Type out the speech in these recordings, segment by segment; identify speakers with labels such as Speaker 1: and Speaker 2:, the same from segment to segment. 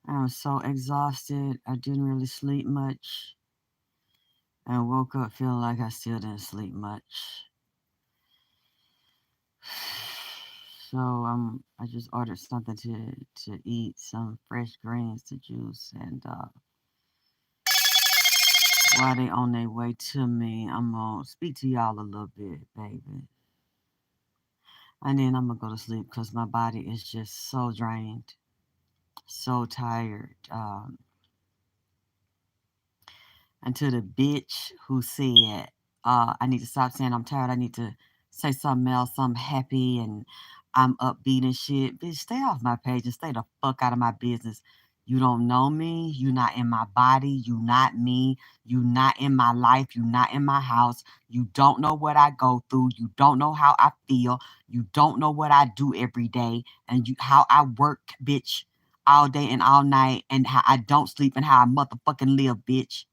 Speaker 1: I was so exhausted. I didn't really sleep much. And woke up feeling like I still didn't sleep much. So I just ordered something to eat, some fresh greens to juice, and while they on their way to me, I'm gonna speak to y'all a little bit, baby, and then I'm gonna go to sleep because my body is just so drained, so tired. And to the bitch who said, I need to stop saying I'm tired. I need to say something else, something happy and I'm upbeat and shit. Bitch, stay off my page and stay the fuck out of my business. You don't know me. You not in my body. You not me. You not in my life. You not in my house. You don't know what I go through. You don't know how I feel. You don't know what I do every day and you how I work, bitch, all day and all night and how I don't sleep and how I motherfucking live, bitch.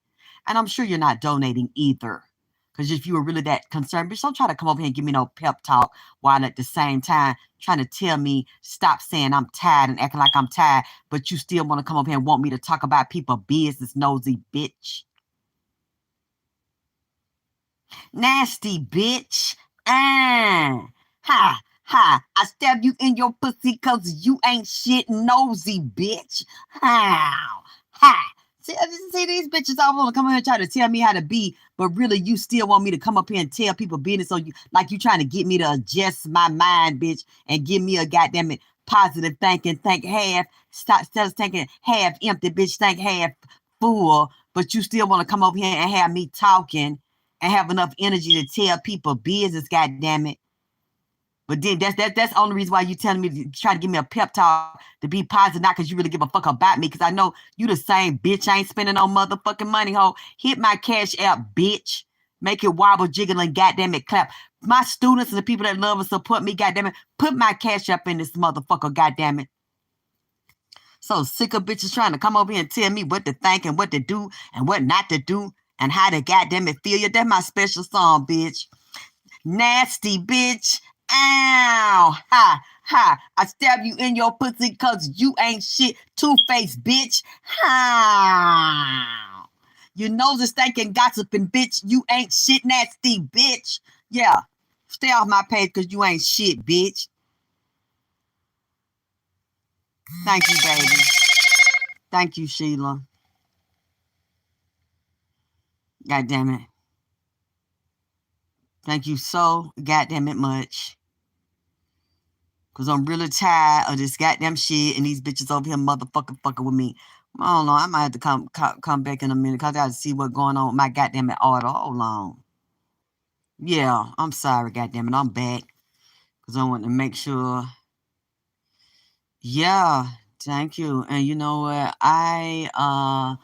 Speaker 1: And I'm sure you're not donating either. Because if you were really that concerned, bitch, don't try to come over here and give me no pep talk while at the same time trying to tell me stop saying I'm tired and acting like I'm tired, but you still want to come over here and want me to talk about people business, nosy bitch. Nasty bitch. Ha, ha. I stab you in your pussy because you ain't shit nosy bitch. How? Ha. See these bitches all want to come here and try to tell me how to be, but really you still want me to come up here and tell people business so you like you trying to get me to adjust my mind, bitch, and give me a goddamn it positive thinking, think half, stop instead of thinking half empty, bitch, think half full, but you still want to come over here and have me talking and have enough energy to tell people business, goddamn it. But then that's the only reason why you telling me to try to give me a pep talk to be positive, not because you really give a fuck about me. Because I know you the same bitch. I ain't spending no motherfucking money, ho. Hit my cash app, bitch. Make it wobble, jiggle, and goddamn it clap. My students and the people that love and support me, goddamn it, put my cash app in this motherfucker, goddamn it. So sick of bitches trying to come over here and tell me what to think and what to do and what not to do and how to goddamn it feel you. That's my special song, bitch. Nasty bitch. Ow. Ha. Ha. I stab you in your pussy cause you ain't shit. Two-faced bitch. Ha. Your nose is stinking gossiping bitch. You ain't shit nasty bitch. Yeah. Stay off my page cause you ain't shit bitch. Thank you, baby. Thank you, Sheila. God damn it. Thank you so goddamn it much. Because I'm really tired of this goddamn shit and these bitches over here fucking with me. I don't know. I might have to come back in a minute because I got to see what's going on with my goddamn order. Hold on. Yeah, I'm sorry, goddamn it. I'm back because I want to make sure. Yeah, thank you. And you know what? Let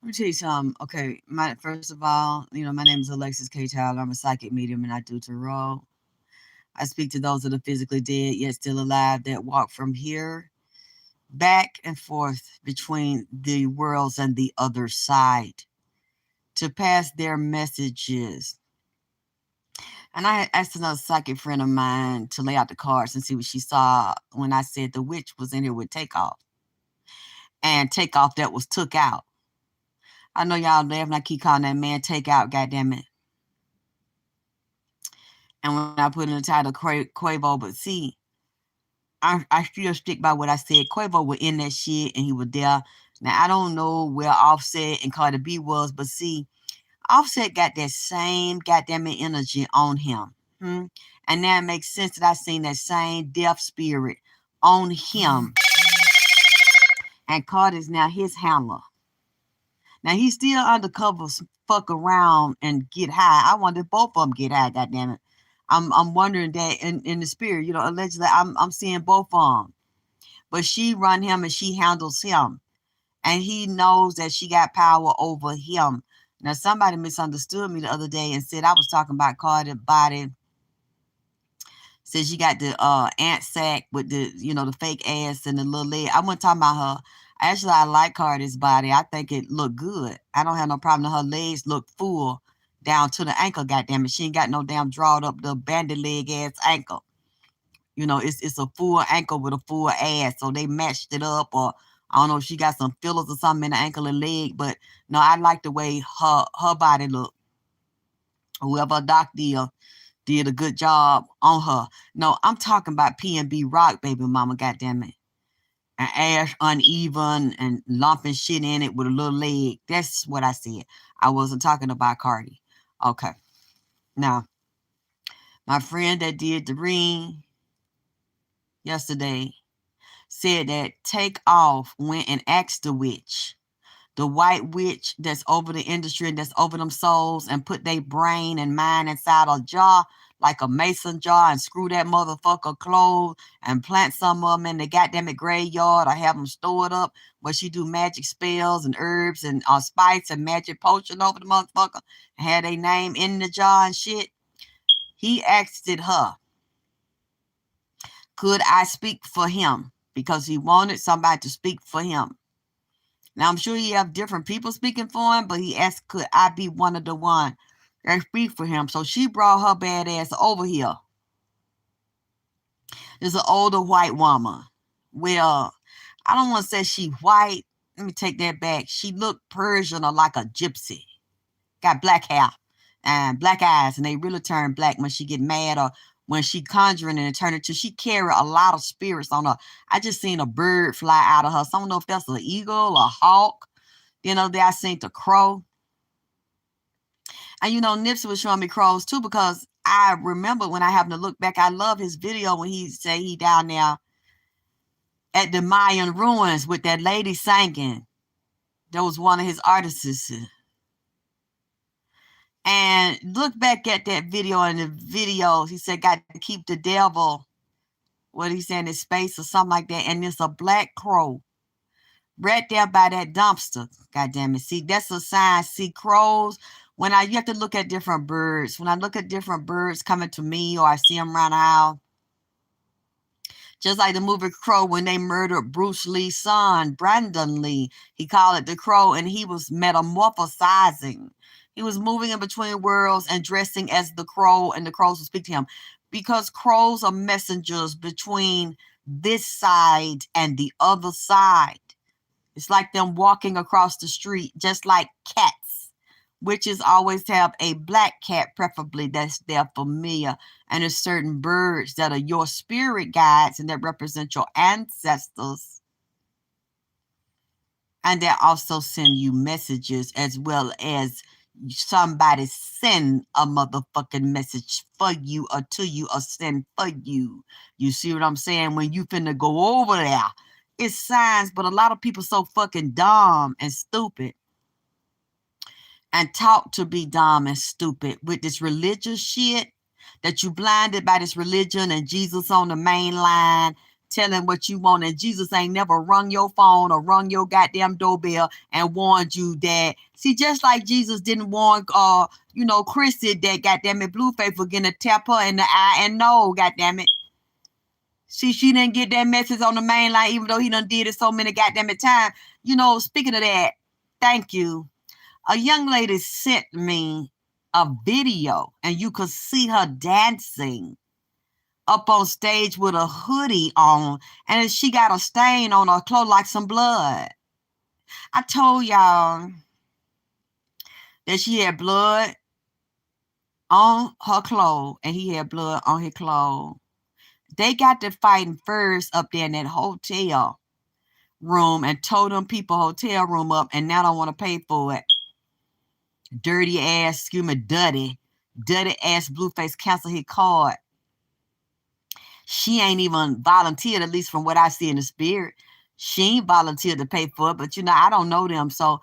Speaker 1: me tell you something. Okay, first of all, my name is Alexis K. Tyler. I'm a psychic medium and I do tarot. I speak to those that are physically dead yet still alive that walk from here back and forth between the worlds and the other side to pass their messages. And I asked another psychic friend of mine to lay out the cards and see what she saw when I said the witch was in here with Takeoff. And Takeoff that was took out. I know y'all laugh and I keep calling that man Takeout, goddammit. And when I put in the title Quavo, but see, I still stick by what I said. Quavo was in that shit and he was there. Now, I don't know where Offset and Cardi B was, but see, Offset got that same goddamn energy on him. And now it makes sense that I seen that same death spirit on him. And Cardi's now his handler. Now he's still undercover, fuck around and get high. I wonder if both of them get high, goddamn it. I'm wondering that in the spirit, allegedly I'm seeing both of them. But she run him and she handles him. And he knows that she got power over him. Now, somebody misunderstood me the other day and said I was talking about Cardi's body. Said she got the ant sack with the fake ass and the little leg. I wasn't talking about her. Actually, I like Cardi's body. I think it looked good. I don't have no problem. Her legs look full down to the ankle, goddamn it. She ain't got no damn drawed up the bandy leg ass ankle. It's a full ankle with a full ass. So they matched it up or I don't know if she got some fillers or something in the ankle and leg, but no, I like the way her body look. Whoever doctor did a good job on her. No, I'm talking about P&B Rock, baby mama, goddammit. And ass uneven and lumping shit in it with a little leg. That's what I said. I wasn't talking about Cardi. Okay. Now, my friend that did the ring yesterday said that Takeoff went and asked the witch, the white witch that's over the industry and that's over them souls, and put their brain and mind inside a jar like a mason jar and screw that motherfucker closed and plant some of them in the goddamn graveyard or have them stored up where she do magic spells and herbs and spice and magic potion over the motherfucker and had their name in the jar and shit. He asked it her, could I speak for him? Because he wanted somebody to speak for him. Now, I'm sure he have different people speaking for him, but he asked, could I be one of the one that speak for him? So she brought her bad ass over here. There's an older white woman. Well, I don't want to say she white. Let me take that back. She looked Persian or like a gypsy. Got black hair and black eyes, and they really turn black when she get mad or when she conjuring and it turn into, she carry a lot of spirits on her. I just seen a bird fly out of her. So I don't know if that's an eagle, a hawk. You know, I seen the crow. And, you know, Nipsey was showing me crows too, because I remember when I happened to look back, I love his video when he say he down there at the Mayan ruins with that lady singing. That was one of his artists. And look back at that video, and the video, he said, got to keep the devil, what he said, in his space or something like that. And it's a black crow right there by that dumpster. God damn it. See, that's a sign. See, crows, you have to look at different birds. When I look at different birds coming to me or I see them around the house, just like the movie Crow, when they murdered Bruce Lee's son, Brandon Lee, he called it the Crow, and he was metamorphosizing. He was moving in between worlds and dressing as the crow, and the crows would speak to him. Because crows are messengers between this side and the other side. It's like them walking across the street, just like cats. Witches always have a black cat, preferably, that's their familiar. And there's certain birds that are your spirit guides and that represent your ancestors. And they also send you messages, as well as somebody send a motherfucking message for you or to you or send for you. You see what I'm saying? When you finna go over there, it's signs, but a lot of people so fucking dumb and stupid and taught to be dumb and stupid with this religious shit, that you blinded by this religion and Jesus on the main line telling what you want, and Jesus ain't never rung your phone or rung your goddamn doorbell and warned you that. See, just like Jesus didn't warn Chrissy that goddamn it Blueface was gonna tap her in the eye and no, goddamn it. See, she didn't get that message on the main line, even though he done did it so many goddamn times. You know, speaking of that, thank you. A young lady sent me a video, and you could see her dancing up on stage with a hoodie on, and she got a stain on her clothes like some blood. I told y'all that she had blood on her clothes, and he had blood on his clothes. They got to fighting first up there in that hotel room and told them people hotel room up, and now don't want to pay for it. Dirty ass, dirty ass Blueface cancel his card. She ain't even volunteered, at least from what I see in the spirit. She ain't volunteered to pay for it, but I don't know them, so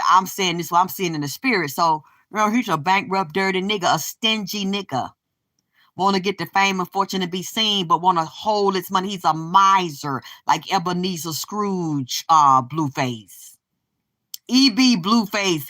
Speaker 1: I'm saying this what I'm seeing in the spirit. So, he's a bankrupt, dirty nigga, a stingy nigga. Want to get the fame and fortune to be seen, but want to hold its money. He's a miser, like Ebenezer Scrooge, Blueface. E.B. Blueface,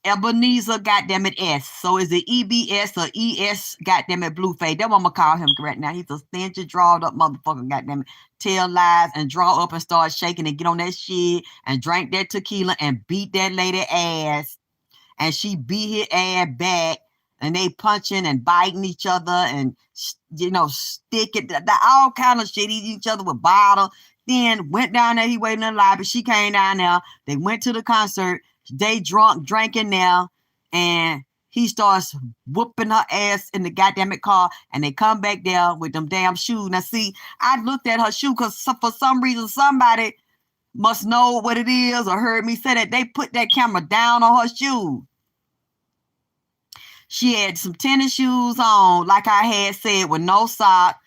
Speaker 1: Ebenezer, goddammit, S. So is it EBS or ES, goddammit, Blueface? That's what I'm going to call him right now. He's a stingy, drawed up motherfucker, goddammit. Tell lies and draw up and start shaking and get on that shit and drink that tequila and beat that lady ass. And she beat his ass back. And they punching and biting each other and, stick it, all kind of shit, eating each other with bottle. Then went down there. He waited in the lobby. She came down there. They went to the concert. They drunk, drinking there. And he starts whooping her ass in the goddamn car. And they come back there with them damn shoes. Now, see, I looked at her shoe because for some reason somebody must know what it is or heard me say that. They put that camera down on her shoe. She had some tennis shoes on, like I had said, with no sock.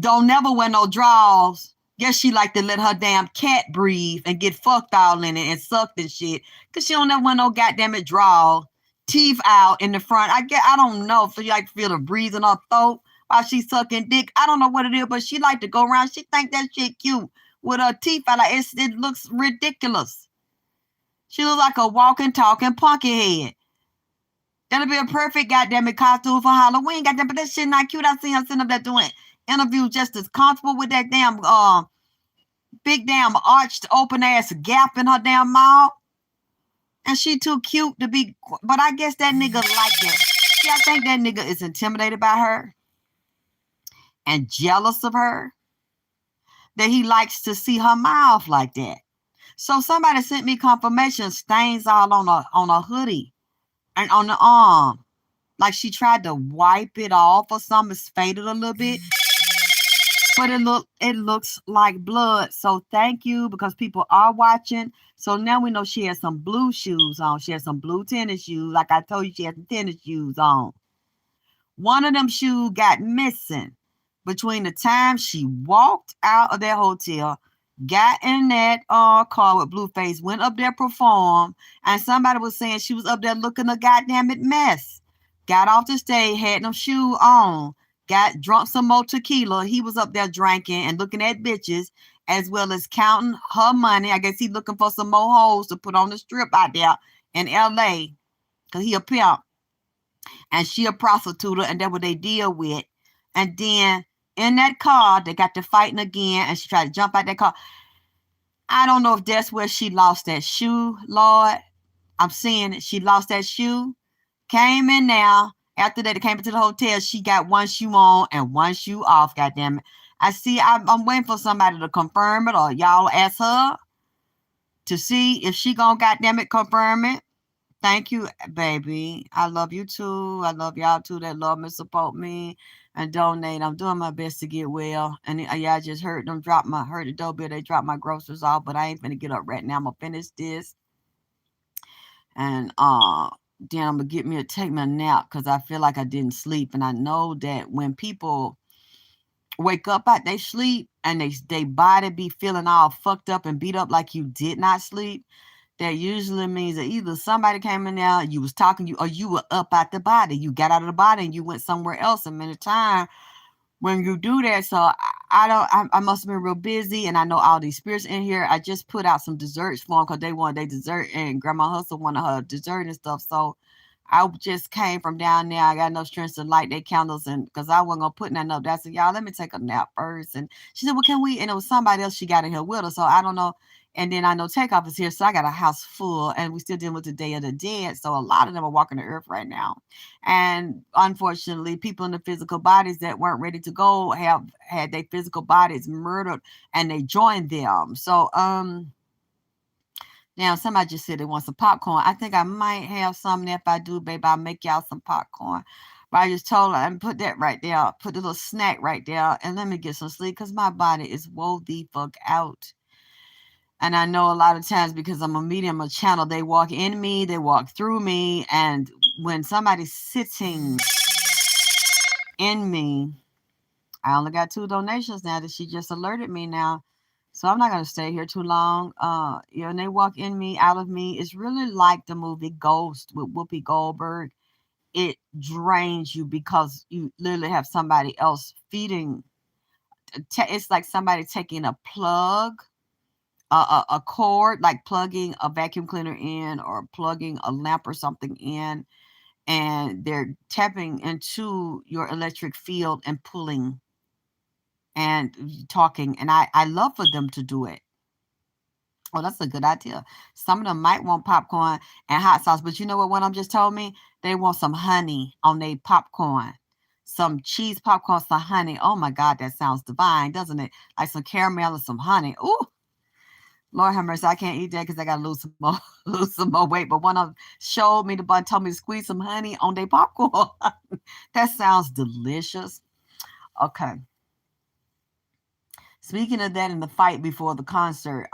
Speaker 1: Don't never wear no drawers. Guess she like to let her damn cat breathe and get fucked all in it and sucked and shit. Cause she don't never wear no goddamn it drawers. Teeth out in the front. I don't know if she like to feel the breeze in her throat while she's sucking dick. I don't know what it is, but she like to go around. She think that shit cute with her teeth out. Like it looks ridiculous. She looks like a walking, talking punky head. That'll be a perfect goddamn costume for Halloween. Goddamn, but that shit not cute. I seen her sitting up there doing interviews just as comfortable with that damn big damn arched open ass gap in her damn mouth. And she too cute to be, but I guess that nigga like that. See, I think that nigga is intimidated by her and jealous of her, that he likes to see her mouth like that. So somebody sent me confirmation, stains all on a hoodie and on the arm. Like she tried to wipe it off or something. It's faded a little bit. But it looks like blood. So thank you, because people are watching. So now we know she has some blue shoes on. She has some blue tennis shoes. Like I told you, she has some tennis shoes on. One of them shoes got missing between the time she walked out of that hotel, got in that car with Blueface, went up there, performed, and somebody was saying she was up there looking a goddamn mess. Got off the stage, had them shoes on, got drunk some more tequila. He was up there drinking and looking at bitches, as well as counting her money. I guess he's looking for some more hoes to put on the strip out there in LA, because he a pimp and she a prostitute, and that's what they deal with. And then in that car, they got to fighting again, and she tried to jump out that car. I don't know if that's where she lost that shoe, Lord. I'm saying it. She lost that shoe. Came in now. After that, they came into the hotel. She got one shoe on and one shoe off. Goddamn it! I see. I'm waiting for somebody to confirm it, or y'all ask her to see if she gonna goddamn it confirm it. Thank you, baby. I love you too. I love y'all too that love me, support me, and donate. I'm doing my best to get well. And yeah, I just heard them heard the doorbell. They dropped my groceries off, but I ain't finna get up right now. I'm gonna finish this. And then I'm gonna take me a nap, because I feel like I didn't sleep. And I know that when people wake up out they sleep and they body be feeling all fucked up and beat up like you did not sleep, that usually means that either somebody came in there, you was talking, or you were up out the body. You got out of the body and you went somewhere else. And many times when you do that, so I must have been real busy, and I know all these spirits in here. I just put out some desserts for them because they wanted their dessert, and Grandma Hustle wanted her dessert and stuff. So I just came from down there. I got no strength to light their candles, and because I wasn't gonna put nothing up. I said, y'all, let me take a nap first. And she said, well, can we? And it was somebody else she got in here with her, so I don't know. And then I know Takeoff is here, so I got a house full, and we still dealing with the Day of the Dead. So a lot of them are walking the earth right now. And unfortunately, people in the physical bodies that weren't ready to go have had their physical bodies murdered, and they joined them. So now somebody just said they want some popcorn. I think I might have some there. If I do, baby, I'll make y'all some popcorn. But I just told her, and put that right there, put the little snack right there, and let me get some sleep, because my body is woe the fuck out. And I know a lot of times, because I'm a medium, a channel, they walk in me, they walk through me. And when somebody's sitting in me, I only got 2 donations now that she just alerted me now. So I'm not going to stay here too long. And they walk in me, out of me. It's really like the movie Ghost with Whoopi Goldberg. It drains you because you literally have somebody else feeding. It's like somebody taking a plug, a cord, like plugging a vacuum cleaner in or plugging a lamp or something in, and they're tapping into your electric field and pulling and talking. And I love for them to do it. Oh, that's a good idea. Some of them might want popcorn and hot sauce, but you know what one of them just told me? They want some honey on their popcorn. some cheese popcorn, some honey. Oh my God, that sounds divine, doesn't it? Like some caramel and some honey. Ooh, Lord have mercy, I can't eat that because I gotta lose some more, lose some more weight. But one of them showed me the bun, told me to squeeze some honey on their popcorn. That sounds delicious. Okay. Speaking of that, in the fight before the concert,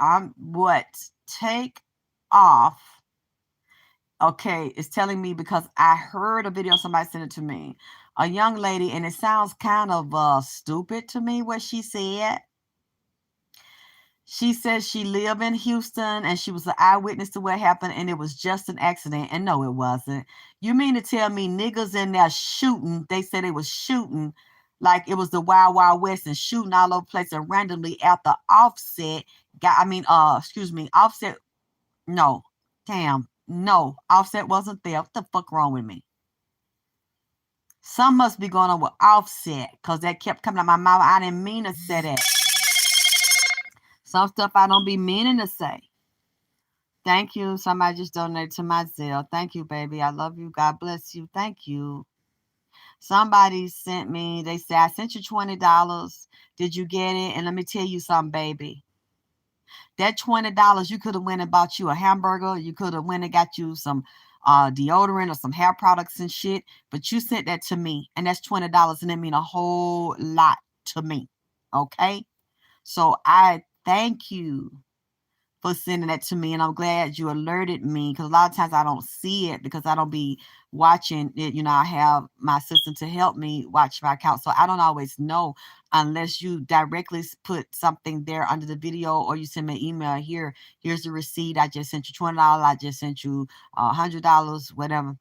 Speaker 1: take off. Okay, it's telling me because I heard a video, somebody sent it to me. A young lady, and it sounds kind of stupid to me what she said. She says she lived in Houston and she was an eyewitness to what happened and it was just an accident. And no, it wasn't. You mean to tell me niggas in there shooting, they said they was shooting like it was the Wild Wild West and shooting all over the place and randomly after Offset Offset, no, damn, no, Offset wasn't there. What the fuck wrong with me? Something must be going on with Offset because that kept coming out my mouth. I didn't mean to say that. Some stuff I don't be meaning to say. Thank you. Somebody just donated to my Zelle. Thank you, baby. I love you. God bless you. Thank you. Somebody sent me, they said, I sent you $20. Did you get it? And let me tell you something, baby. That $20, you could have went and bought you a hamburger. You could have went and got you some deodorant or some hair products and shit. But you sent that to me. And that's $20. And it mean a whole lot to me. Okay? So I thank you for sending that to me. And I'm glad you alerted me because a lot of times I don't see it because I don't be watching it. You know, I have my assistant to help me watch my account. So I don't always know unless you directly put something there under the video or you send me an email here. Here's the receipt. I just sent you $20. I just sent you $100, whatever.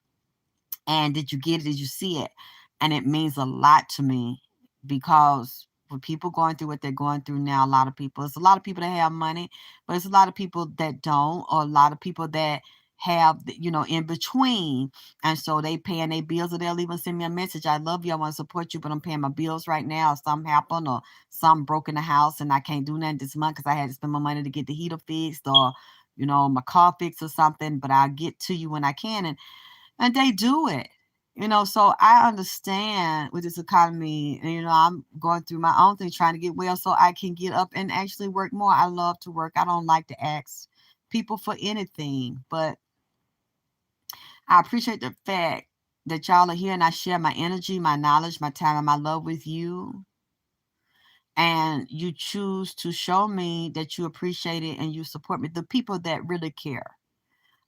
Speaker 1: And did you get it? Did you see it? And it means a lot to me because for people going through what they're going through now, it's a lot of people that have money, but it's a lot of people that don't, or a lot of people that have, in between. And so they paying their bills or they'll even send me a message. I love you. I want to support you, but I'm paying my bills right now. Something happened or something broke in the house and I can't do nothing this month because I had to spend my money to get the heater fixed or, my car fixed or something, but I'll get to you when I can. And they do it, so I understand with this economy, and, I'm going through my own thing, trying to get well so I can get up and actually work more. I love to work. I don't like to ask people for anything, but I appreciate the fact that y'all are here and I share my energy, my knowledge, my time, and my love with you. And you choose to show me that you appreciate it and you support me, the people that really care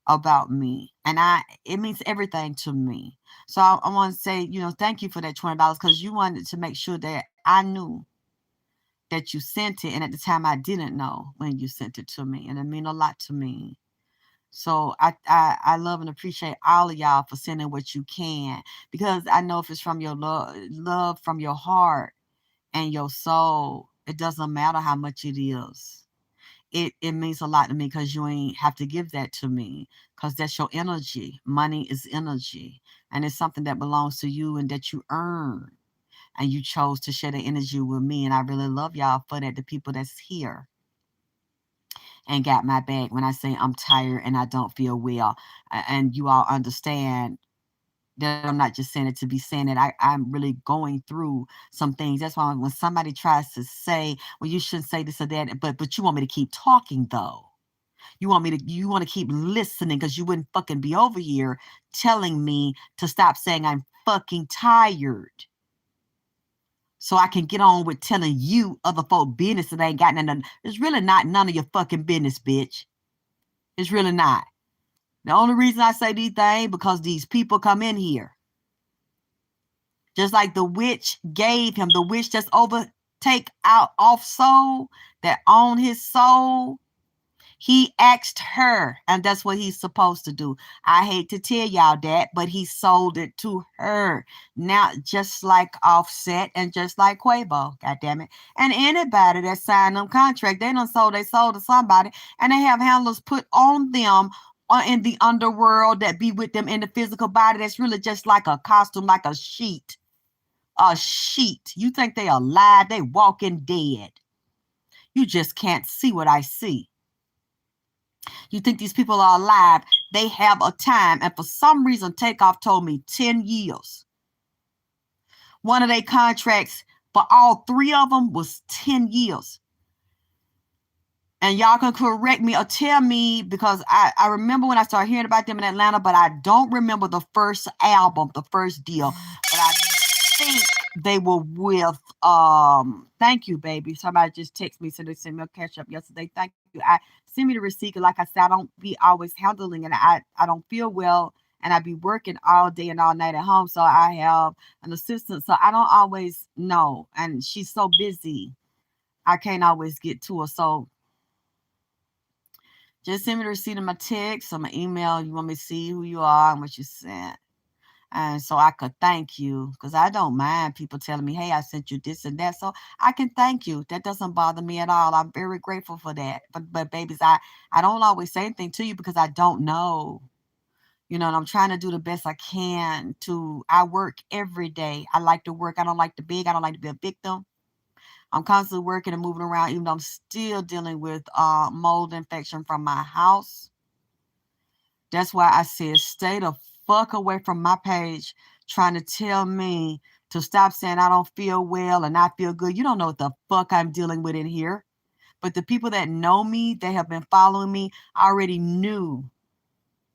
Speaker 1: about me, and it means everything to me. So I want to say, thank you for that $20 because you wanted to make sure that I knew that you sent it, and at the time I didn't know when you sent it to me, and it mean a lot to me. So I love and appreciate all of y'all for sending what you can, because I know if it's from your love from your heart and your soul, it doesn't matter how much it is. It means a lot to me because you ain't have to give that to me because that's your energy. Money is energy, and it's something that belongs to you and that you earn, and you chose to share the energy with me, and I really love y'all for that, the people that's here and got my back when I say I'm tired and I don't feel well, and you all understand that I'm not just saying it to be saying it. I'm really going through some things. That's why when somebody tries to say, well, you shouldn't say this or that, but you want me to keep talking though. You want to keep listening because you wouldn't fucking be over here telling me to stop saying I'm fucking tired. So I can get on with telling you other folk business that ain't got none. It's really not none of your fucking business, bitch. It's really not. The only reason I say these things because these people come in here. Just like the witch gave him, the witch that's overtake out off soul, that own his soul. He asked her, and that's what he's supposed to do. I hate to tell y'all that, but he sold it to her. Now, just like Offset and just like Quavo, goddammit. And anybody that signed them contract, they done sold their soul to somebody, and they have handlers put on them in the underworld that be with them in the physical body that's really just like a costume, like a sheet. A sheet. You think they alive? They walking dead. You just can't see what I see. You think these people are alive? They have a time. And for some reason, Takeoff told me 10 years. One of their contracts for all 3 of them was 10 years. And y'all can correct me or tell me, because I remember when I started hearing about them in Atlanta, but I don't remember the first album, the first deal. But I think they were with, thank you, baby. Somebody just texted me, so they sent me a catch up yesterday. Thank you. I send me the receipt. Like I said, I don't be always handling it. I don't feel well, and I be working all day and all night at home. So I have an assistant. So I don't always know. And she's so busy, I can't always get to her. So just send me the receipt of my text or my email. You want me to see who you are and what you sent. And so I could thank you, because I don't mind people telling me, hey, I sent you this and that. So I can thank you. That doesn't bother me at all. I'm very grateful for that. But babies, I don't always say anything to you because I don't know. You know, and I'm trying to do the best I can I work every day. I like to work. I don't like to beg. I don't like to be a victim. I'm constantly working and moving around, even though I'm still dealing with mold infection from my house. That's why I said stay the fuck away from my page trying to tell me to stop saying I don't feel well and I feel good. You don't know what the fuck I'm dealing with in here. But the people that know me, they have been following me, already knew.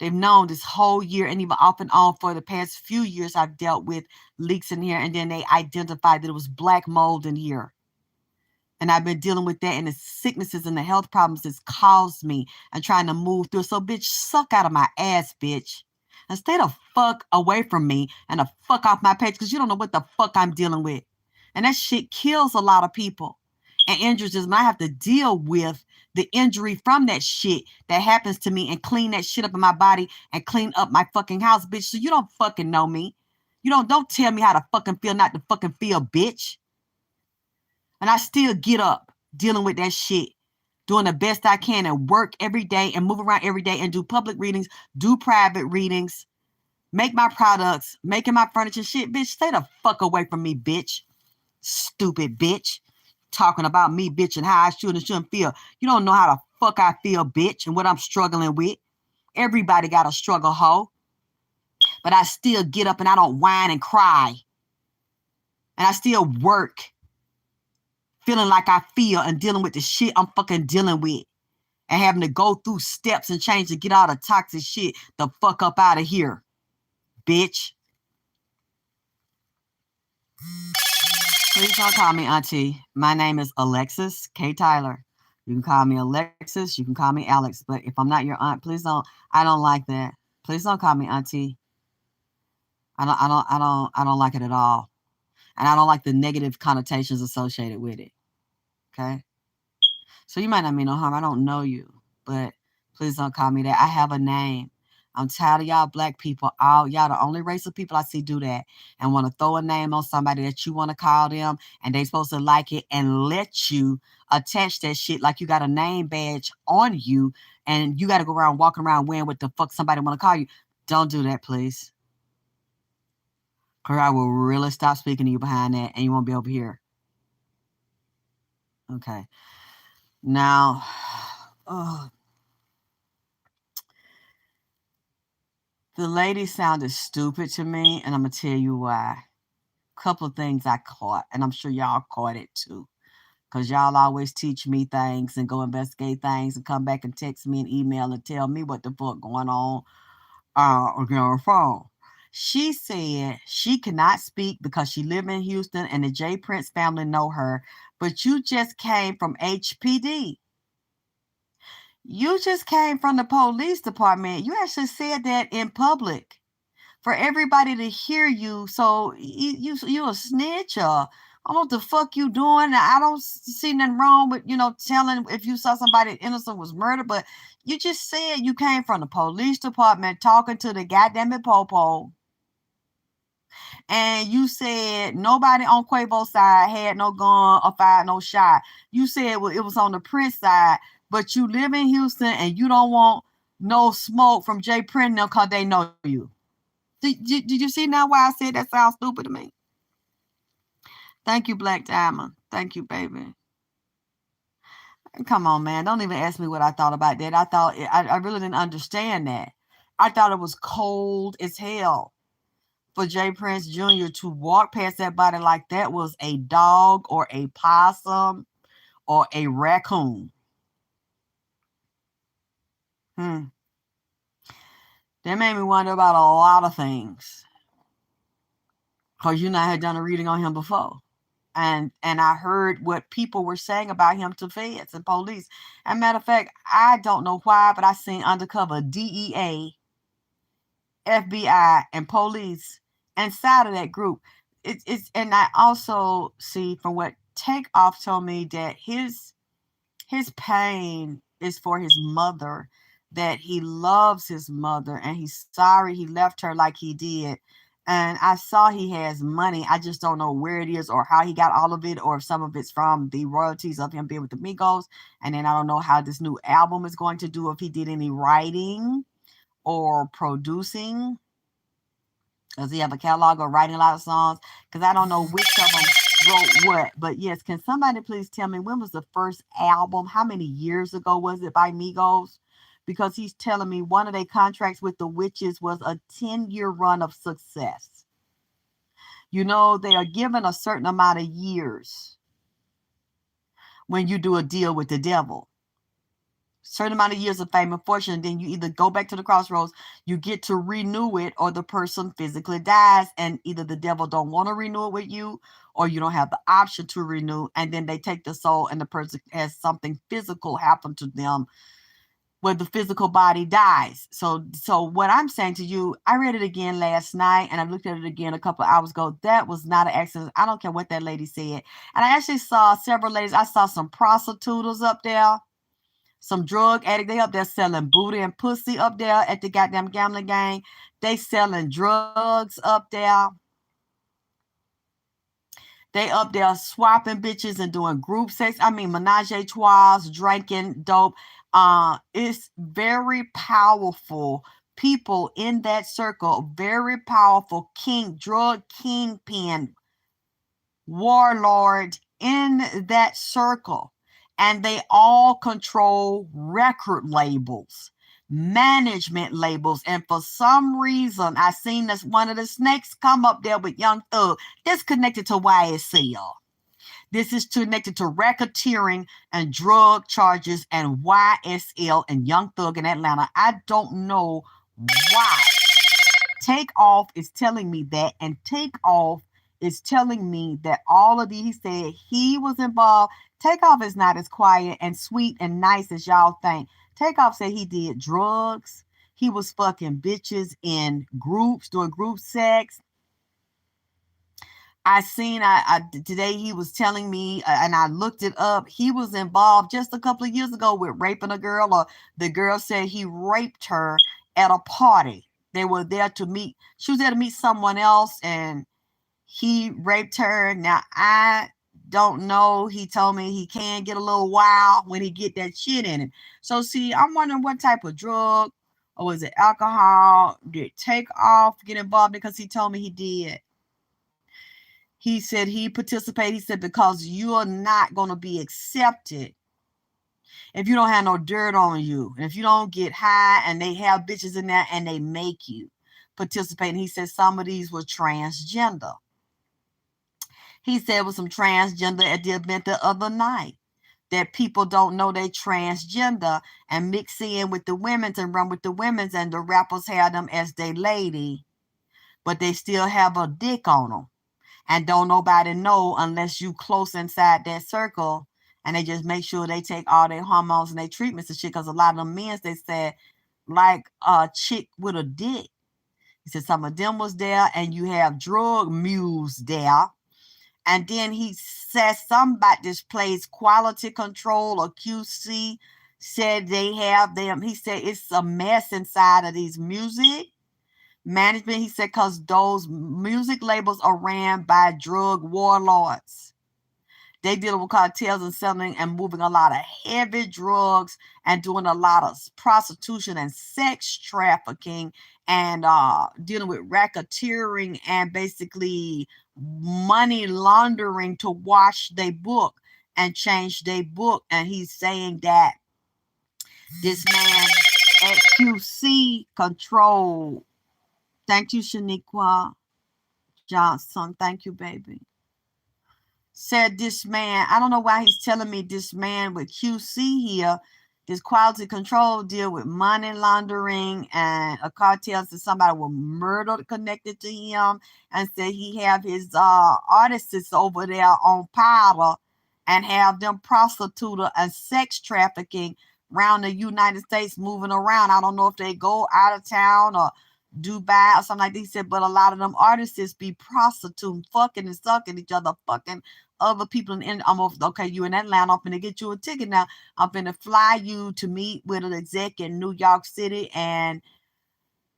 Speaker 1: They've known this whole year, and even off and on for the past few years, I've dealt with leaks in here, and then they identified that it was black mold in here. And I've been dealing with that and the sicknesses and the health problems it's caused me and trying to move through. So, bitch, suck out of my ass, bitch. And stay the fuck away from me and the fuck off my page, because you don't know what the fuck I'm dealing with. And that shit kills a lot of people and injures them. I have to deal with the injury from that shit that happens to me and clean that shit up in my body and clean up my fucking house, bitch. So you don't fucking know me. You don't tell me how to fucking feel, not to fucking feel, bitch. And I still get up dealing with that shit, doing the best I can and work every day and move around every day and do public readings, do private readings, make my products, making my furniture shit. Bitch, stay the fuck away from me, bitch. Stupid bitch. Talking about me, bitch, and how I should and shouldn't feel. You don't know how the fuck I feel, bitch, and what I'm struggling with. Everybody got a struggle, hoe. But I still get up and I don't whine and cry. And I still work. Feeling like I feel and dealing with the shit I'm fucking dealing with. And having to go through steps and change to get all the toxic shit the fuck up out of here. Bitch. Please don't call me auntie. My name is Alexis K. Tyler. You can call me Alexis. You can call me Alex. But if I'm not your aunt, please don't. I don't like that. Please don't call me auntie. I don't like it at all. And I don't like the negative connotations associated with it. Okay? So you might not mean no harm. I don't know you, but please don't call me that. I have a name. I'm tired of y'all black people. Y'all the only race of people I see do that and want to throw a name on somebody that you want to call them and they supposed to like it and let you attach that shit like you got a name badge on you and you got to go around walking around wearing what the fuck somebody want to call you. Don't do that, please. Or I will really stop speaking to you behind that and you won't be over here. Okay. Now, the lady sounded stupid to me, and I'm going to tell you why. A couple of things I caught, and I'm sure y'all caught it too. Because y'all always teach me things and go investigate things and come back and text me and email and tell me what the fuck going on on her phone. She said she cannot speak because she live in Houston and the J. Prince family know her, but you just came from HPD. You just came from the police department. You actually said that in public for everybody to hear you. So you a snitch or I don't know what the fuck you doing. I don't see nothing wrong with, telling if you saw somebody innocent was murdered, but you just said you came from the police department talking to the goddamn popo. And you said nobody on Quavo's side had no gun or fired no shot. You said it was on the Prince side, but you live in Houston and you don't want no smoke from Jay Prince because they know you. Did you see now why I said that sounds stupid to me? Thank you, Black Diamond. Thank you, baby. Come on, man. Don't even ask me what I thought about that. I really didn't understand that. I thought it was cold as hell for J. Prince Jr. to walk past that body like that was a dog or a possum or a raccoon. That made me wonder about a lot of things. Because I had done a reading on him before. And I heard what people were saying about him to feds and police. As a matter of fact, I don't know why, but I seen undercover DEA, FBI, and police inside of that group. And I also see from what Takeoff told me that his pain is for his mother, that he loves his mother and he's sorry he left her like he did. And I saw he has money. I just don't know where it is or how he got all of it, or if some of it's from the royalties of him being with the Migos. And then I don't know how this new album is going to do, if he did any writing or producing. Does he have a catalog or writing a lot of songs? Because I don't know which of them wrote what. But yes, can somebody please tell me, when was the first album? How many years ago was it by Migos? Because he's telling me one of their contracts with the Witches was a 10-year run of success. They are given a certain amount of years when you do a deal with the devil. Certain amount of years of fame and fortune, and then you either go back to the crossroads, you get to renew it, or the person physically dies, and either the devil don't want to renew it with you, or you don't have the option to renew, and then they take the soul and the person has something physical happen to them where the physical body dies. So what I'm saying to you, I read it again last night, and I looked at it again a couple of hours ago. That was not an accident. I don't care what that lady said. And I actually saw several ladies. I saw some prostitutes up there, some drug addicts. They up there selling booty and pussy up there at the goddamn gambling gang. They selling drugs up there. They up there swapping bitches and doing group sex. I mean, menage a trois, drinking dope. It's very powerful people in that circle. Very powerful drug kingpin, warlord in that circle. And they all control record labels, management labels. And for some reason, I seen this one of the snakes come up there with Young Thug. This connected to YSL. This is connected to racketeering and drug charges and YSL and Young Thug in Atlanta. I don't know why. Takeoff is telling me that, and Takeoff is telling me that all of these, he said he was involved. Takeoff is not as quiet and sweet and nice as y'all think. Takeoff said he did drugs. He was fucking bitches in groups, doing group sex. I seen, today he was telling me, and I looked it up, he was involved just a couple of years ago with raping a girl, or the girl said he raped her at a party. They were there to meet, she was there to meet someone else, and he raped her. Now, I don't know. He told me he can get a little wild when he get that shit in him. So, see, I'm wondering what type of drug, or was it alcohol, did Takeoff get involved, because he told me he did. He said he participated. He said, because you're not going to be accepted if you don't have no dirt on you. And if you don't get high, and they have bitches in there and they make you participate. And he said some of these were transgender. He said it was some transgender at the event the other night, that people don't know they transgender and mix in with the women's and run with the women's, and the rappers have them as they lady, but they still have a dick on them. And don't nobody know unless you close inside that circle, and they just make sure they take all their hormones and their treatments and shit. Because a lot of them men, they said, like a chick with a dick. He said some of them was there, and you have drug mules there. And then he says something about this place, quality control or QC, said they have them. He said it's a mess inside of these music management. He said because those music labels are ran by drug warlords. They deal with cartels and selling and moving a lot of heavy drugs and doing a lot of prostitution and sex trafficking, and dealing with racketeering and basically money laundering to wash their book and change their book. And he's saying that this man at QC control. Thank you, Shaniqua. Johnson, thank you, baby. Said this man, I don't know why he's telling me this man with QC here, this quality control deal with money laundering and a cartel, said somebody was murdered connected to him, and said he have his artists over there on powder and have them prostitute and sex trafficking around the United States, moving around. I don't know if they go out of town or Dubai or something like that. He said, but a lot of them artists be prostituting, fucking and sucking each other, fucking other people in. I'm okay, you in Atlanta, I'm finna get you a ticket now. I'm finna fly you to meet with an exec in New York City, and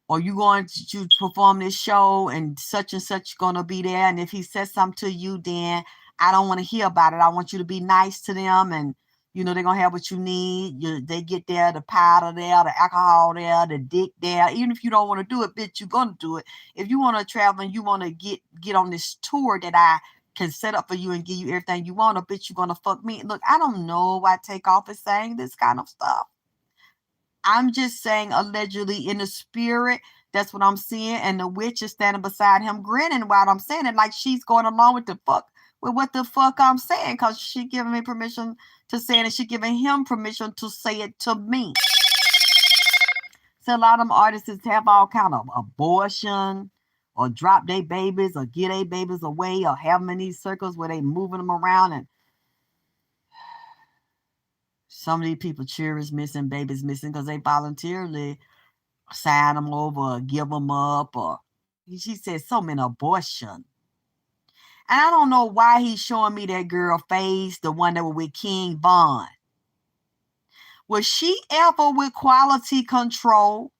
Speaker 1: or you going to perform this show and such gonna be there. And if he says something to you, then I don't want to hear about it. I want you to be nice to them, and you know they're gonna have what you need. They get there, the powder there, the alcohol there, the dick there. Even if you don't want to do it, bitch, you're gonna do it. If you want to travel and you want to get on this tour that I can set up for you and give you everything you want, a bitch, you're gonna fuck me. Look, I don't know why Takeoff is saying this kind of stuff. I'm just saying allegedly in the spirit. That's what I'm seeing. And the witch is standing beside him grinning while I'm saying it, like she's going along with what the fuck I'm saying, because she giving me permission to say it, and she giving him permission to say it to me. So a lot of them artists have all kind of abortion or drop their babies or get their babies away or have them in these circles where they moving them around, and some of these people cherish missing babies missing because they voluntarily sign them over or give them up, or she said so many abortion. And I don't know why he's showing me that girl face, the one that was with King Von. Was she ever with quality control?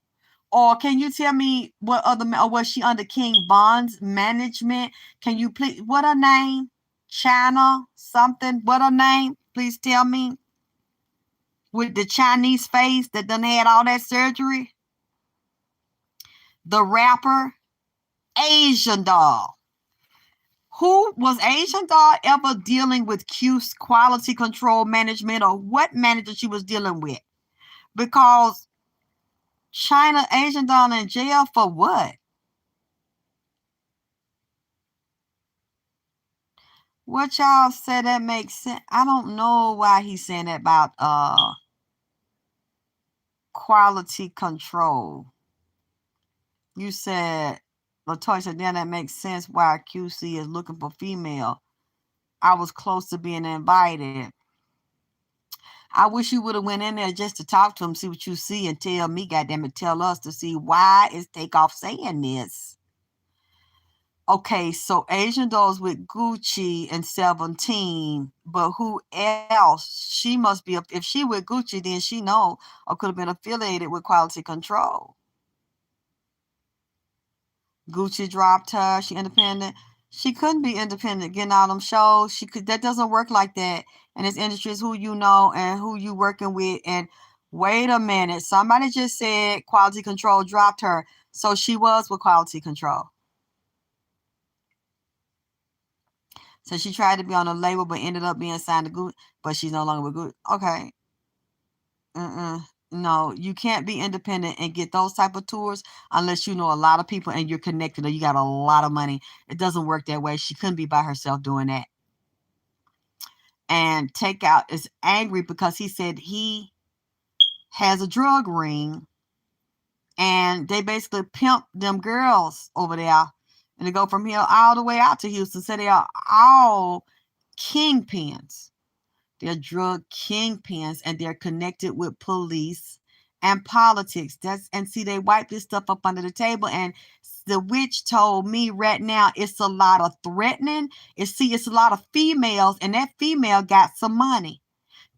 Speaker 1: Or can you tell me what other, or was she under King Von's management? Can you please, what her name? China something? What her name? Please tell me. With the Chinese face that done had all that surgery? The rapper, Asian Doll. Who was Asian Doll ever dealing with Q's quality control management, or what manager she was dealing with? Because China, Asian Doll in jail for what? What y'all say that makes sense? I don't know why he's saying that about quality control. You said, LaToya said, then that makes sense why QC is looking for female. I was close to being invited. I wish you would have went in there just to talk to him, see what you see, and tell me, goddamn it, tell us to see why is Takeoff saying this. Okay, so Asian Doll's with Gucci and 17, but who else? She must be, if she with Gucci, then she know, or could have been affiliated with Quality Control. Gucci dropped her. She independent. She couldn't be independent getting all them shows. That doesn't work like that. And this industry is who you know and who you working with. And wait a minute, somebody just said Quality Control dropped her, so she was with Quality Control. So she tried to be on a label, but ended up being signed to Gucci. But she's no longer with Gucci. Okay. No, you can't be independent and get those type of tours unless you know a lot of people and you're connected or you got a lot of money. It doesn't work that way. She couldn't be by herself doing that. And Takeout is angry because he said he has a drug ring and they basically pimp them girls over there. And they go from here all the way out to Houston. So they are all kingpins. They're drug kingpins, and they're connected with police and politics. And see, they wipe this stuff up under the table. And the witch told me right now it's a lot of threatening. It's a lot of females, and that female got some money.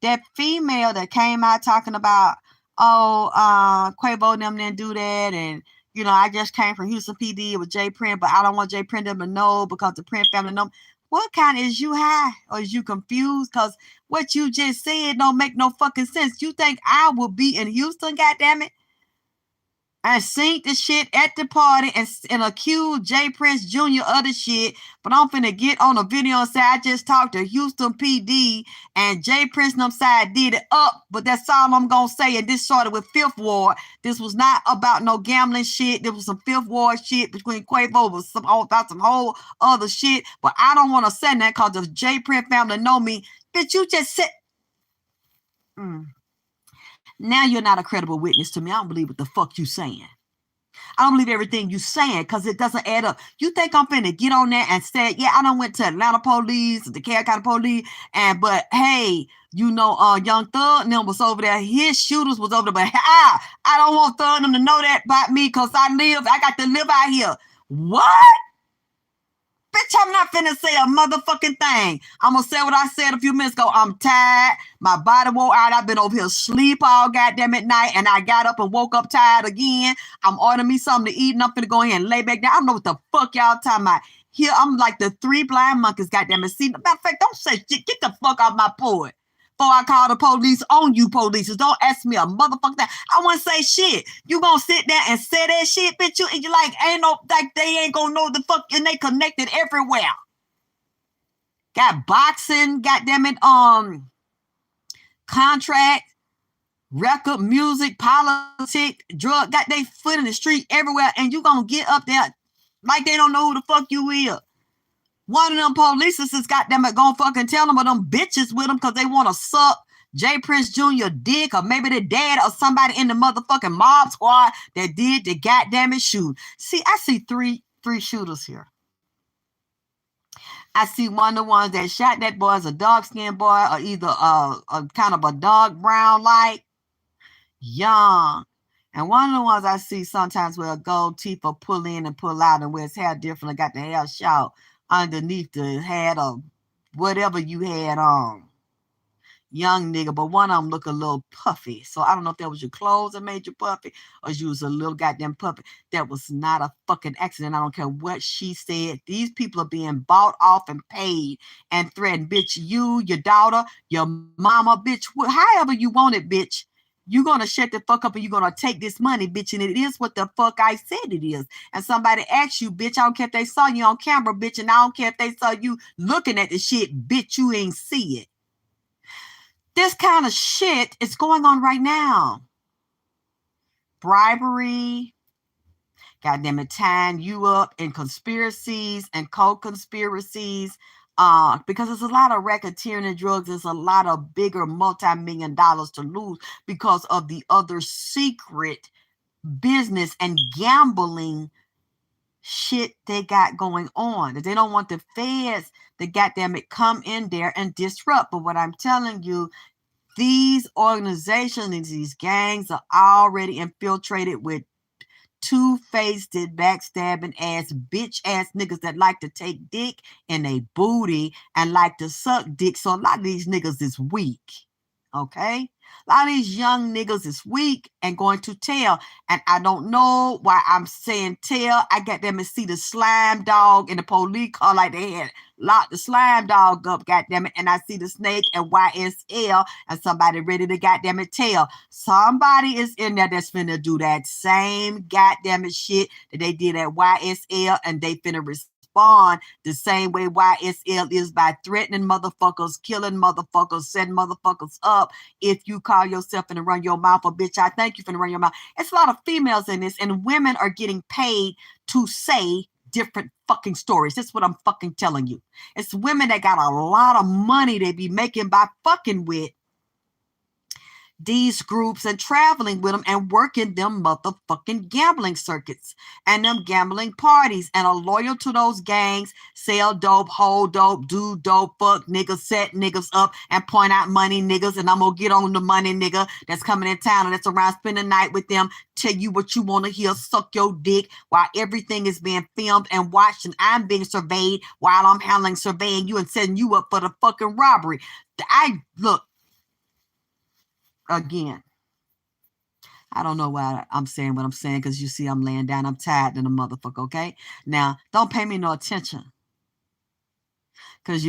Speaker 1: That female that came out talking about, Quavo and them didn't do that, and you know, I just came from Houston PD with Jay Print, but I don't want Jay Print them to know because the Print family know. What kind is you high, or is you confused? Because what you just said don't make no fucking sense. You think I will be in Houston, goddammit? and seen the shit at the party and accused J. Prince Jr. of the shit. But I'm finna get on a video and say I just talked to Houston PD and J. Prince and them side did it up. But that's all I'm gonna say. And this started with Fifth Ward. This was not about no gambling shit. There was some Fifth Ward shit between Quavo with some whole other shit. But I don't want to say that because the J. Prince family know me. Bitch, you just said. Now you're not a credible witness to me. I don't believe what the fuck you saying. I don't believe everything you saying because it doesn't add up. You think I'm finna get on there and say, yeah, I done went to Atlanta police, the Carroll County police, but hey, Young Thug and them was over there. His shooters was over there, but I don't want Thug and them to know that about me because I got to live out here. What? Bitch, I'm not finna say a motherfucking thing. I'm gonna say what I said a few minutes ago. I'm tired. My body wore out. I've been over here sleep all goddamn at night, and I got up and woke up tired again. I'm ordering me something to eat, and I'm finna go ahead and lay back down. I don't know what the fuck y'all talking about. Here, I'm like the three blind monkeys, goddamn it. See, matter of fact, don't say shit. Get the fuck off my porch. Before I call the police on you police. Don't ask me a motherfucker that. I want to say shit. You gonna sit there and say that shit, bitch? You like, they ain't gonna know the fuck, and they connected everywhere. Got boxing, goddamn it, contract, record, music, politics, drug, got they foot in the street everywhere, and you gonna get up there like they don't know who the fuck you is. One of them police is goddamn it gonna fucking tell them of them bitches with them because they want to suck J. Prince Jr. dick or maybe the dad or somebody in the motherfucking mob squad that did the goddamn it shoot. See, I see three shooters here. I see one of the ones that shot that boy as a dark-skinned boy or either a kind of a dark brown light, young. And one of the ones I see sometimes with a gold teeth or pull in and pull out and wear his hair differently, got the hair short underneath the hat or whatever you had on. Young nigga, but one of them look a little puffy. So I don't know if that was your clothes that made you puffy or you was a little goddamn puffy. That was not a fucking accident. I don't care what she said. These people are being bought off and paid and threatened. Bitch, you, your daughter, your mama, bitch, however you want it, bitch. You're going to shut the fuck up and you're going to take this money, bitch. And it is what the fuck I said it is. And somebody asked you, bitch, I don't care if they saw you on camera, bitch. And I don't care if they saw you looking at the shit, bitch, you ain't see it. This kind of shit is going on right now. Bribery, goddamn it, tying you up in conspiracies and co-conspiracies. Because there's a lot of racketeering and drugs. There's a lot of bigger multi-million dollars to lose because of the other secret business and gambling shit they got going on. They don't want the feds to goddamn it come in there and disrupt. But what I'm telling you, these organizations and these gangs are already infiltrated with two-faced, backstabbing ass, bitch ass niggas that like to take dick in a booty and like to suck dick. So a lot of these niggas is weak. Okay? A lot of these young niggas is weak and going to tell. And I don't know why I'm saying tell. I got them to see the slime dog in the police car like they had locked the slime dog up, goddamn it. And I see the snake and YSL and somebody ready to goddamn it tell. Somebody is in there that's finna do that same goddamn it shit that they did at YSL, and they finna respond the same way YSL is by threatening motherfuckers, killing motherfuckers, setting motherfuckers up. If you call yourself and run your mouth, or bitch, I think you finna run your mouth. It's a lot of females in this, and women are getting paid to say different fucking stories. That's what I'm fucking telling you. It's women that got a lot of money they be making by fucking with these groups and traveling with them and working them motherfucking gambling circuits and them gambling parties, and are loyal to those gangs, sell dope, hold dope, do dope, fuck niggas, set niggas up and point out money niggas, and I'm gonna get on the money nigga that's coming in town and that's around, spend the night with them, tell you what you want to hear, suck your dick while everything is being filmed and watched, and I'm being surveyed while I'm handling surveying you and setting you up for the fucking robbery. Look, again, I don't know why I'm saying what I'm saying, because you see I'm laying down. I'm tired than a motherfucker, okay? Now, don't pay me no attention. Because,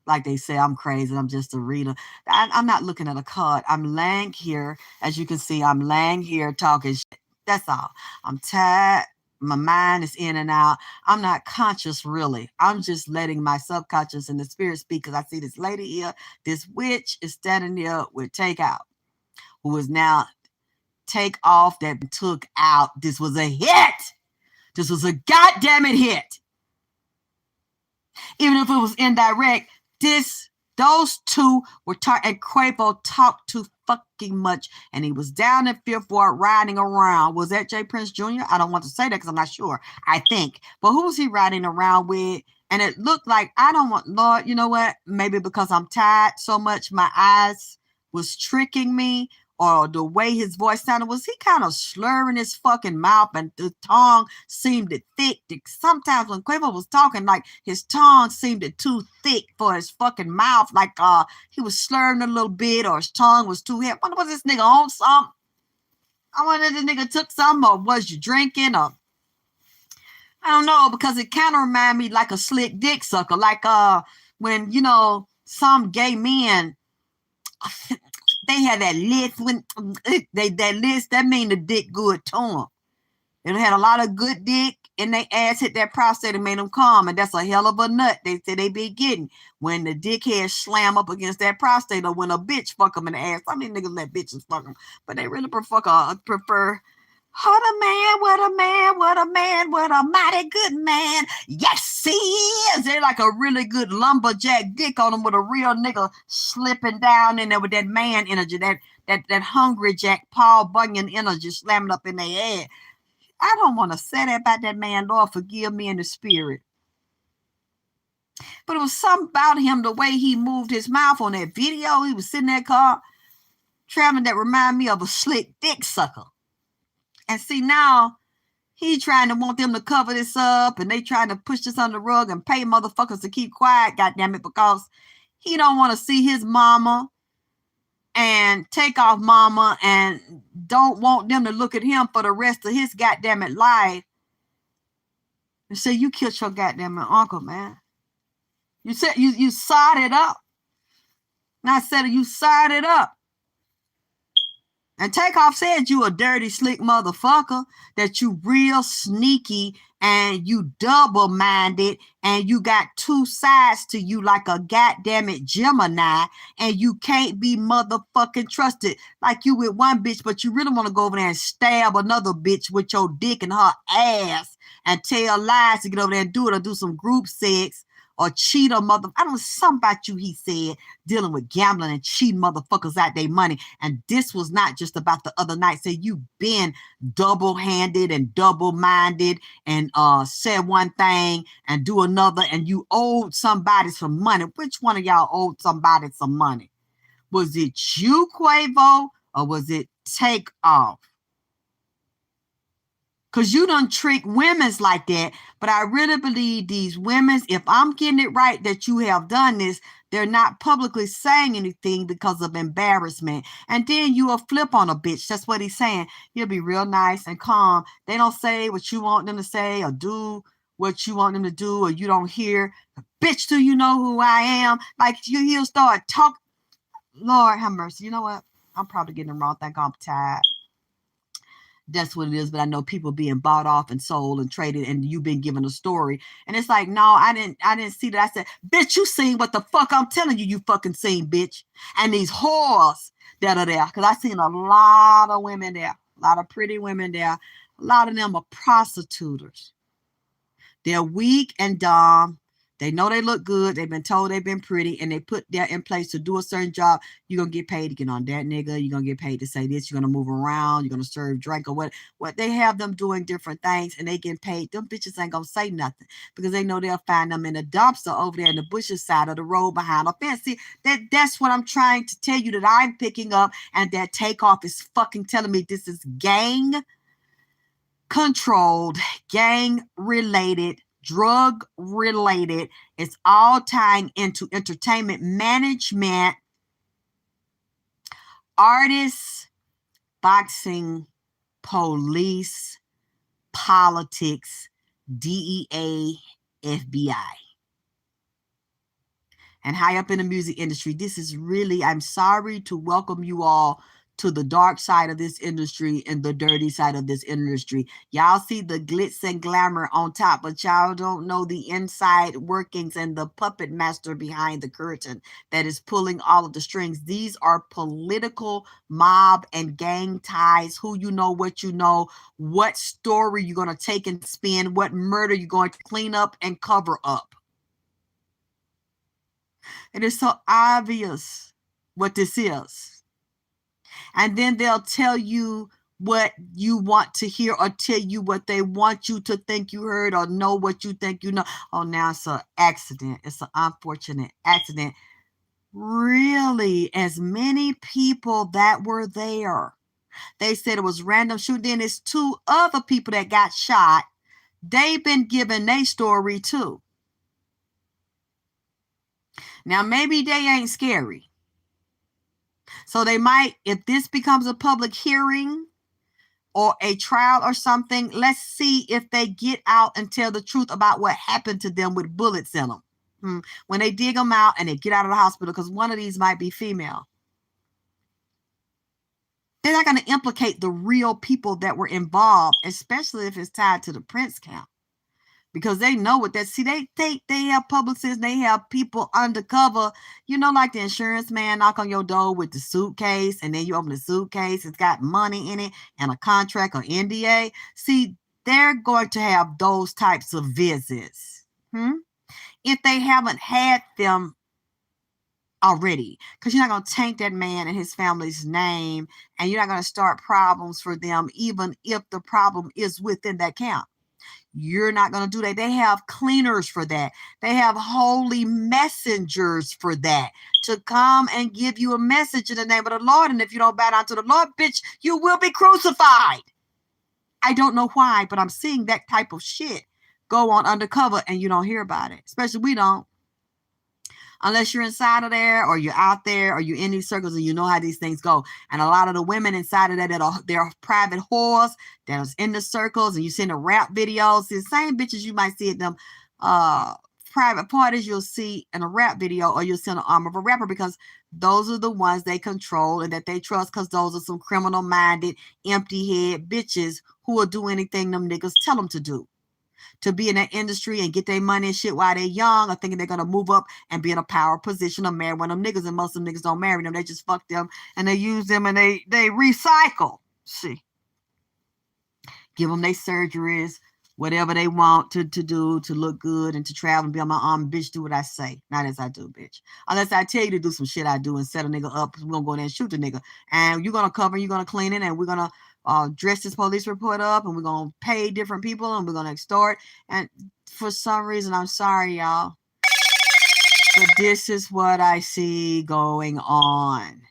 Speaker 1: like they say, I'm crazy. I'm just a reader. I'm not looking at a card. I'm laying here. As you can see, I'm laying here talking shit. That's all. I'm tired. My mind is in and out. I'm not conscious, really. I'm just letting my subconscious and the spirit speak because I see this lady here. This witch is standing here with Takeout, who is now Takeoff that took out. This was a hit. This was a goddamn it hit. Even if it was indirect, those two were and Quavo talked too fucking much, and he was down in Fifth Ward riding around. Was that J. Prince Jr.? I don't want to say that because I'm not sure. I think. But who was he riding around with? And it looked like, I don't want, Lord, you know what? Maybe because I'm tired so much, my eyes was tricking me, or the way his voice sounded, was he kind of slurring his fucking mouth, and the tongue seemed thick. Sometimes when Quavo was talking, like his tongue seemed too thick for his fucking mouth, like he was slurring a little bit, or his tongue was too heavy. I wonder, was this nigga on something? I wonder if this nigga took something, or was you drinking, or I don't know, because it kind of reminded me like a slick dick sucker, like when, you know, some gay men, they had that list, when that list, that mean the dick good to them. They had a lot of good dick, and they ass hit that prostate and made them come, and that's a hell of a nut they say they be getting when the dickhead slam up against that prostate, or when a bitch fuck them in the ass. Some of these niggas let bitches fuck them, but they really prefer what a man, what a man, what a man, what a mighty good man. Yes, he is. They're like a really good lumberjack dick on them, with a real nigga slipping down in there with that man energy, that hungry Jack Paul Bunyan energy slamming up in their head. I don't want to say that about that man. Lord, forgive me in the spirit. But it was something about him, the way he moved his mouth on that video. He was sitting in that car traveling, that remind me of a slick dick sucker. And see, now he trying to want them to cover this up, and they trying to push this under the rug and pay motherfuckers to keep quiet, goddammit, because he don't want to see his mama and Takeoff mama, and don't want them to look at him for the rest of his goddammit life and say, you killed your goddamn uncle, man. You said you sawed it up. And I said, you sawed it up. And Takeoff said you a dirty, slick motherfucker, that you real sneaky, and you double-minded, and you got two sides to you like a goddamn Gemini, and you can't be motherfucking trusted. Like you with one bitch, but you really want to go over there and stab another bitch with your dick in her ass and tell lies to get over there and do it, or do some group sex, or cheat a mother. I don't know, something about you, he said, dealing with gambling and cheating motherfuckers out their money. And this was not just about the other night. Say you've been double-handed and double-minded, and said one thing and do another, and you owed somebody some money. Which one of y'all owed somebody some money? Was it you, Quavo, or was it Takeoff? Because you done trick women's like that. But I really believe these women's, if I'm getting it right, that you have done this, they're not publicly saying anything because of embarrassment. And then you will flip on a bitch. That's what he's saying. You'll be real nice and calm. They don't say what you want them to say, or do what you want them to do, or you don't hear, bitch, do you know who I am? Like he'll start talking. Lord have mercy. You know what? I'm probably getting it wrong. I think I'm tired. That's what it is. But I know people being bought off and sold and traded, and you've been given a story. And it's like, no, I didn't see that. I said, bitch, you seen what the fuck I'm telling you, you fucking seen, bitch. And these whores that are there, because I seen a lot of women there, a lot of pretty women there. A lot of them are prostitutes. They're weak and dumb. They know they look good. They've been told they've been pretty, and they put that in place to do a certain job. You're going to get paid to get on that nigga. You're going to get paid to say this. You're going to move around. You're going to serve drink or what. They have them doing different things, and they get paid. Them bitches ain't going to say nothing because they know they'll find them in a dumpster over there in the bushes side of the road behind a fence. See, that's what I'm trying to tell you, that I'm picking up, and that Takeoff is fucking telling me this is gang controlled, gang related, drug related. It's all tying into entertainment management, artists, boxing, police, politics, DEA, FBI, and high up in the music industry. This is really, I'm sorry to welcome you all to the dark side of this industry and the dirty side of this industry. Y'all see the glitz and glamour on top, but y'all don't know the inside workings and the puppet master behind the curtain that is pulling all of the strings. These are political mob and gang ties. Who you know, what story you're going to take and spin, what murder you're going to clean up and cover up. It is so obvious what this is. And then they'll tell you what you want to hear or tell you what they want you to think you heard or know what you think you know. Oh, now it's an accident. It's an unfortunate accident. Really, as many people that were there, they said it was random shooting. Then it's 2 other people that got shot. They've been given their story too. Now, maybe they ain't scary. So they might, if this becomes a public hearing or a trial or something, let's see if they get out and tell the truth about what happened to them with bullets in them. When they dig them out and they get out of the hospital, because one of these might be female. They're not going to implicate the real people that were involved, especially if it's tied to the Prince count. Because they know what that, see, they have publicists, they have people undercover, like the insurance man knock on your door with the suitcase, and then you open the suitcase, it's got money in it and a contract or NDA. See, they're going to have those types of visits. If they haven't had them already, because you're not going to taint that man and his family's name, and you're not going to start problems for them, even if the problem is within that count. You're not going to do that. They have cleaners for that. They have holy messengers for that, to come and give you a message in the name of the Lord. And if you don't bow down to the Lord, bitch, you will be crucified. I don't know why, but I'm seeing that type of shit go on undercover and you don't hear about it. Especially we don't. Unless you're inside of there or you're out there or you're in these circles and you know how these things go. And a lot of the women inside of that they're private whores that was in the circles, and you see the rap videos, the same bitches you might see at them private parties you'll see in a rap video, or you'll see in the arm of a rapper, because those are the ones they control and that they trust, because those are some criminal-minded, empty-head bitches who will do anything them niggas tell them to do. To be in that industry and get their money and shit while they're young, or thinking they're going to move up and be in a power position or marry one of them niggas. And most of them niggas don't marry them. They just fuck them and they use them and they recycle. See. Give them their surgeries, whatever they want to do to look good and to travel and be on my arm. Bitch, do what I say. Not as I do, bitch. Unless I tell you to do some shit I do and set a nigga up, we're going to go there and shoot the nigga. And you're going to cover, you're going to clean it, and we're going to dress this police report up, and we're going to pay different people, and we're going to extort. And for some reason, I'm sorry, y'all, but this is what I see going on.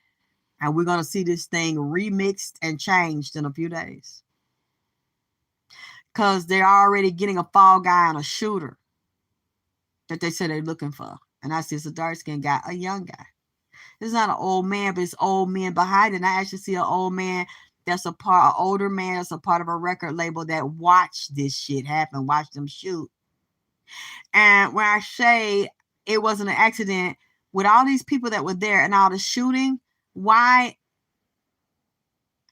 Speaker 1: And we're going to see this thing remixed and changed in a few days. Because they're already getting a fall guy and a shooter that they say they're looking for. And I see it's a dark-skinned guy, a young guy. It's not an old man, but it's old men behind it. And I actually see an old man that's an older man that's a part of a record label that watched this shit happen, watched them shoot. And when I say it wasn't an accident, with all these people that were there and all the shooting, why?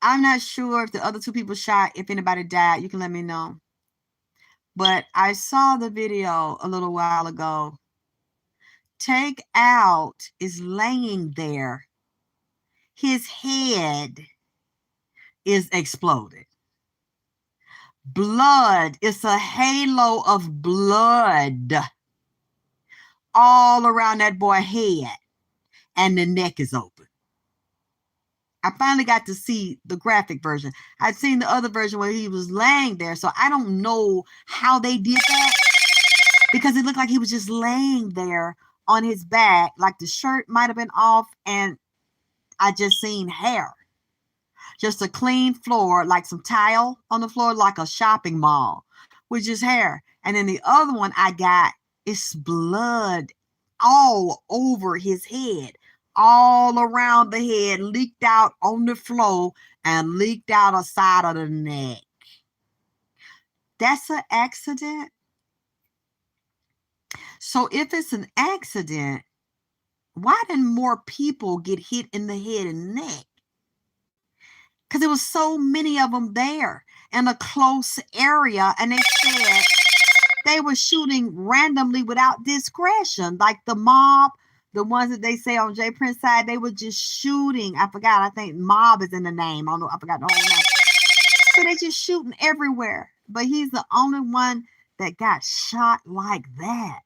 Speaker 1: I'm not sure if the other 2 people shot, if anybody died. You can let me know. But I saw the video a little while ago. Takeout is laying there. His head is exploded. Blood. It's a halo of blood all around that boy's head. And the neck is open. I finally got to see the graphic version. I'd seen the other version where he was laying there. So I don't know how they did that, because it looked like he was just laying there on his back. Like the shirt might have been off and I just seen hair. Just a clean floor, like some tile on the floor, like a shopping mall with just hair. And then the other one I got, it's blood all over his head. All around the head, leaked out on the floor and leaked out a side of the neck. That's an accident. So if it's an accident, why didn't more people get hit in the head and neck? because there was so many of them there in a close area, and they said they were shooting randomly without discretion. Like the mob, the ones that they say on Jay Prince's side, they were just shooting. I forgot. I think mob is in the name. I don't know. I forgot the whole name. So they just shooting everywhere. But he's the only one that got shot like that.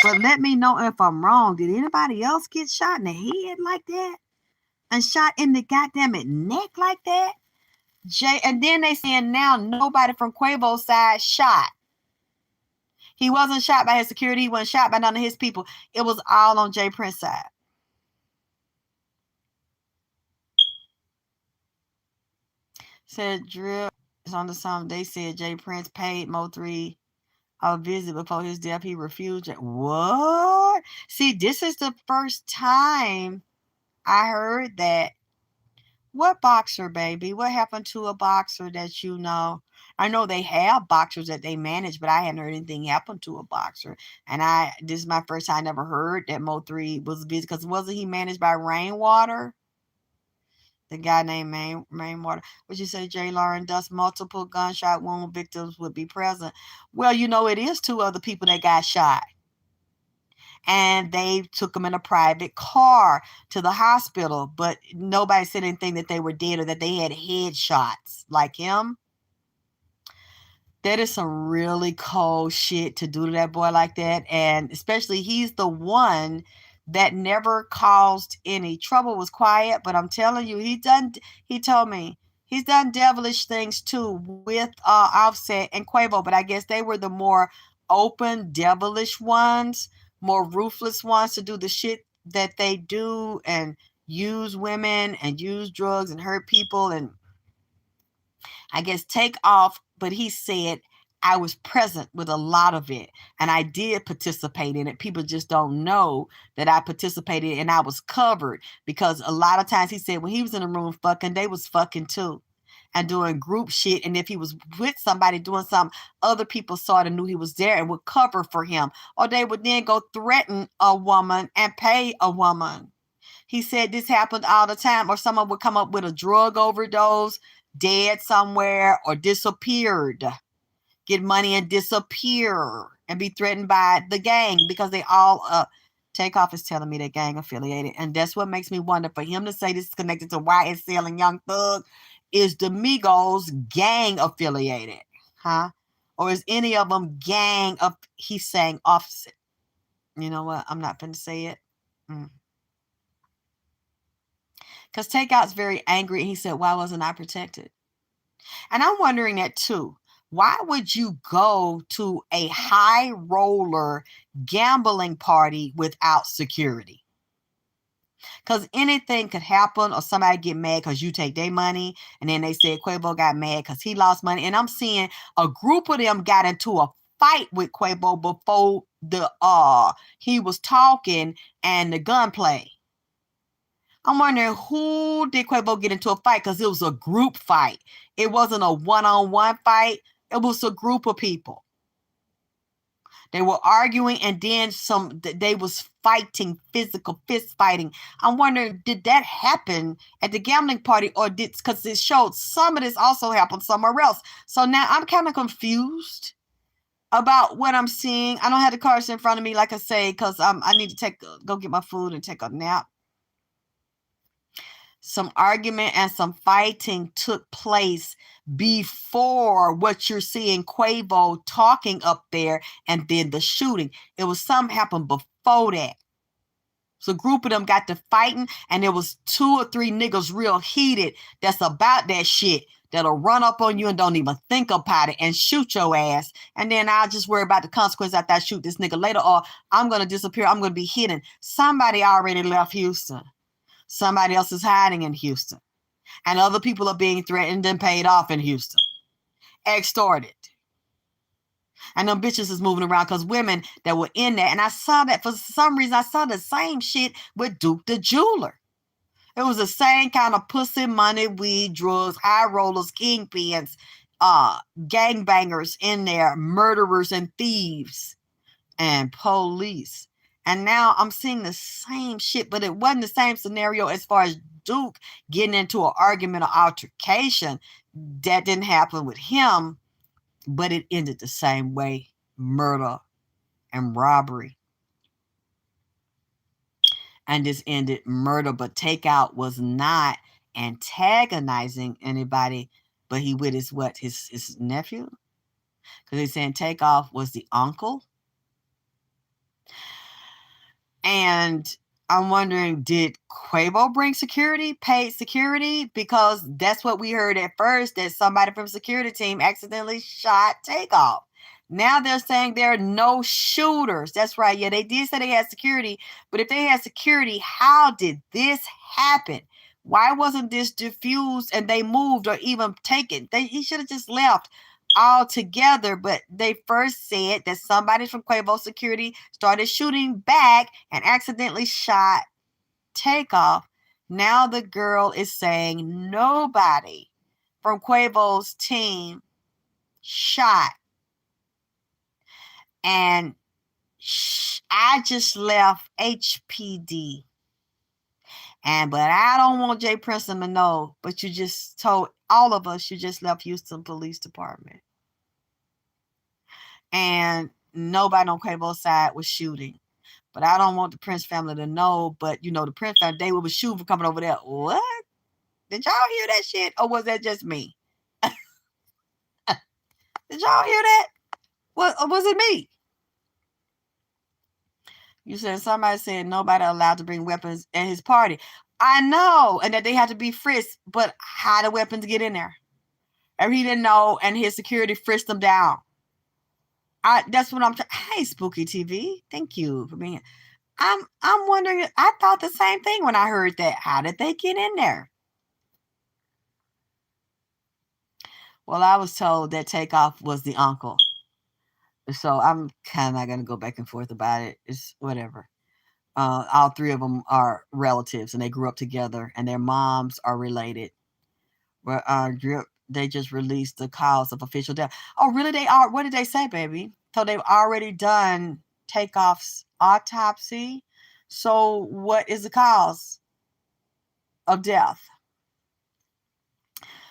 Speaker 1: But let me know if I'm wrong. Did anybody else get shot in the head like that? And shot in the goddamn neck like that? And then they saying now nobody from Quavo's side shot. He wasn't shot by his security. He wasn't shot by none of his people. It was all on Jay Prince's side. Said drill is on the song. They said Jay Prince paid Mo3 a visit before his death. He refused it. What? See, this is the first time I heard that. What boxer, baby? What happened to a boxer that you know? I know they have boxers that they manage, but I hadn't heard anything happen to a boxer. And this is my first time I never heard that Mo3 was busy, because wasn't he managed by Rainwater? The guy named Rainwater. Would you say Jay Lauren thus multiple gunshot wound victims would be present? Well, you know, it is 2 other people that got shot. And they took them in a private car to the hospital, but nobody said anything that they were dead or that they had headshots like him. That is some really cold shit to do to that boy like that. And especially he's the one that never caused any trouble, was quiet. But I'm telling you, he told me he's done devilish things too with Offset and Quavo. But I guess they were the more open, devilish ones, more ruthless ones to do the shit that they do and use women and use drugs and hurt people. And I guess Takeoff, but he said, I was present with a lot of it, and I did participate in it. People just don't know that I participated, and I was covered, because a lot of times he said when he was in the room fucking, they was fucking too and doing group shit. And if he was with somebody doing something, other people sort of knew he was there and would cover for him, or they would then go threaten a woman and pay a woman. He said this happened all the time, or someone would come up with a drug overdose, dead somewhere, or disappeared, get money and disappear and be threatened by the gang, because they all Takeoff is telling me they're gang affiliated. And that's what makes me wonder, for him to say this is connected to YSL and Young Thug, is the Migos gang affiliated? Huh? Or is any of them gang of, he's saying Offset. You know what? I'm not going to say it. Because Takeout's very angry. And he said, why wasn't I protected? And I'm wondering that too. Why would you go to a high roller gambling party without security? Because anything could happen, or somebody get mad because you take their money. And then they said Quavo got mad because he lost money. And I'm seeing a group of them got into a fight with Quavo before he was talking and the gunplay. I'm wondering, who did Quavo get into a fight? Because it was a group fight. It wasn't a one-on-one fight. It was a group of people. They were arguing, and then they was fighting, physical fist fighting. I'm wondering, did that happen at the gambling party, or because it showed some of this also happened somewhere else. So now I'm kind of confused about what I'm seeing. I don't have the cards in front of me, like I say, because I need to go get my food and take a nap. Some argument and some fighting took place before what you're seeing Quavo talking up there, and then the shooting. It was something happened before that. So a group of them got to fighting, and there was 2 or 3 niggas real heated that's about that shit, that'll run up on you and don't even think about it and shoot your ass. And then I'll just worry about the consequence after I shoot this nigga later, or I'm going to disappear. I'm going to be hidden. Somebody already left Houston. Somebody else is hiding in Houston. And other people are being threatened and paid off in Houston. Extorted. And them bitches is moving around because women that were in there. And I saw that, for some reason, I saw the same shit with Duke the Jeweler. It was the same kind of pussy, money, weed, drugs, high rollers, kingpins, gangbangers in there, murderers and thieves, and police. And now I'm seeing the same shit, but it wasn't the same scenario as far as Duke getting into an argument or altercation. That didn't happen with him, but it ended the same way: murder and robbery. And this ended murder, but Takeout was not antagonizing anybody, but he with his nephew? Because he's saying Takeoff was the uncle. And I'm wondering, did Quavo bring security, paid security? Because that's what we heard at first, that somebody from security team accidentally shot Takeoff. Now they're saying there are no shooters. That's right. Yeah, they did say they had security. But if they had security, how did this happen? Why wasn't this diffused and they moved or even taken? He should have just left altogether. But they first said that somebody from Quavo security started shooting back and accidentally shot Takeoff. Now the girl is saying nobody from Quavo's team shot. And I just left HPD. But I don't want Jay Princeton to know, but you just told all of us you just left Houston Police Department. And nobody on Quavo's side was shooting. But I don't want the Prince family to know, but the Prince family, they were shooting for coming over there. What? Did y'all hear that shit? Or was that just me? Did y'all hear that? Or was it me? You said somebody said nobody allowed to bring weapons at his party. I know, and that they had to be frisked, but how the weapons get in there? And he didn't know, and his security frisked them down. That's what I'm trying. Hey, Spooky TV, thank you for being here. I'm wondering. I thought the same thing when I heard that. How did they get in there? Well, I was told that Takeoff was the uncle, so I'm kind of not gonna go back and forth about it. It's whatever. All three of them are relatives, and they grew up together, and their moms are related. But they just released the cause of official death. Oh, really? They are. What did they say, baby? So they've already done Takeoff's autopsy. So what is the cause of death?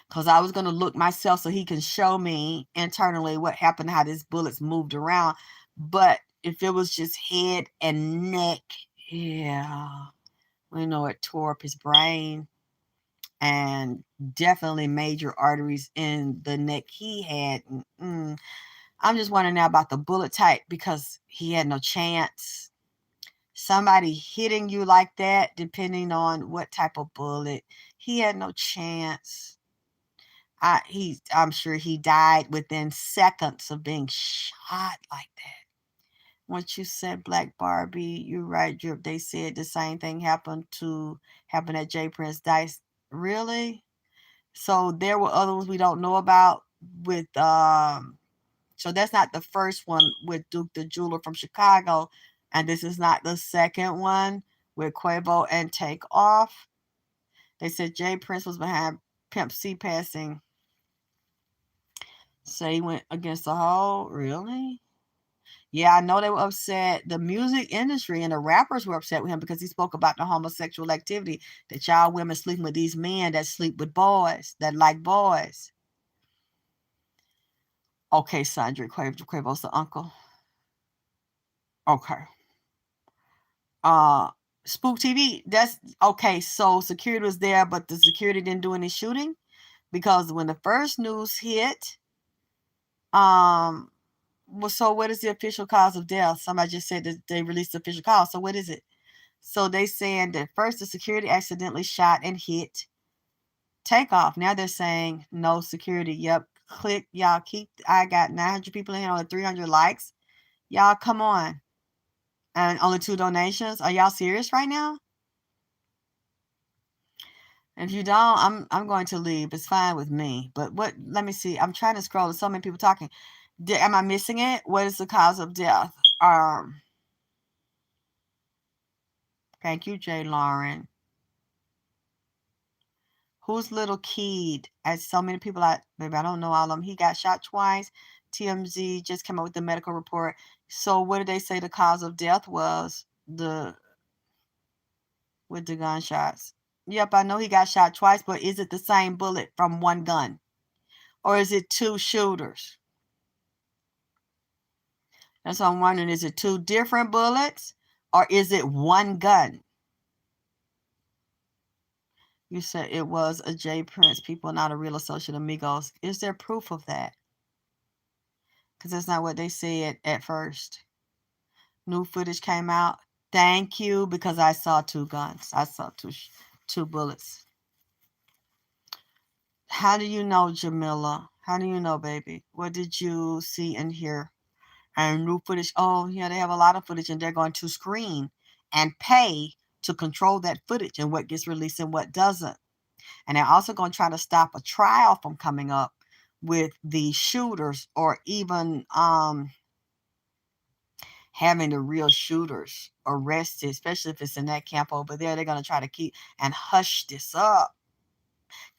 Speaker 1: Because I was going to look myself so he can show me internally what happened, how these bullets moved around. But if it was just head and neck, yeah, we know it tore up his brain. And definitely major arteries in the neck he had. I'm just wondering now about the bullet type, because he had no chance. Somebody hitting you like that, depending on what type of bullet, he had no chance. I'm sure he died within seconds of being shot like that. What you said, Black Barbie, you're right, Drip. They said the same thing happened at J. Prince Dice. Really? So there were other ones we don't know about with so that's not the first one with Duke the Jeweler from Chicago, and this is not the second one with Quavo and Takeoff. They said Jay Prince was behind Pimp C passing. So he went against the whole. Really? Yeah, I know they were upset. The music industry and the rappers were upset with him because he spoke about the homosexual activity, that y'all women sleeping with these men that sleep with boys, that like boys. Okay, Sandra, Quavo's the uncle. Okay. Spook TV, that's okay. So security was there, but the security didn't do any shooting, because when the first news hit, well, so what is the official cause of death? Somebody just said that they released the official cause. So what is it? So they saying that first the security accidentally shot and hit Takeoff. Now they're saying no security. Yep. Click, y'all. I got 900 people in here, only 300 likes. Y'all, come on. And only 2 donations. Are y'all serious right now? If you don't, I'm going to leave. It's fine with me. But let me see. I'm trying to scroll. There's so many people talking. Am I missing it? What is the cause of death? Thank you, Jay Lauren. Who's Little Kid? As so many people, maybe I don't know all of them. He got shot twice. TMZ just came up with the medical report. So what did they say the cause of death was? With the gunshots. Yep, I know he got shot twice, but is it the same bullet from one gun? Or is it two shooters? That's what I'm wondering. Is it two different bullets? Or is it one gun? You said it was a J Prince. People not a real associate amigos. Is there proof of that? Because that's not what they said at first. New footage came out. Thank you, because I saw two guns. I saw two bullets. How do you know, Jamila? How do you know, baby? What did you see and hear? And new footage. Oh, yeah, they have a lot of footage, and they're going to screen and pay to control that footage and what gets released and what doesn't. And they're also going to try to stop a trial from coming up with the shooters, or even having the real shooters arrested, especially if it's in that camp over there. They're going to try to keep and hush this up.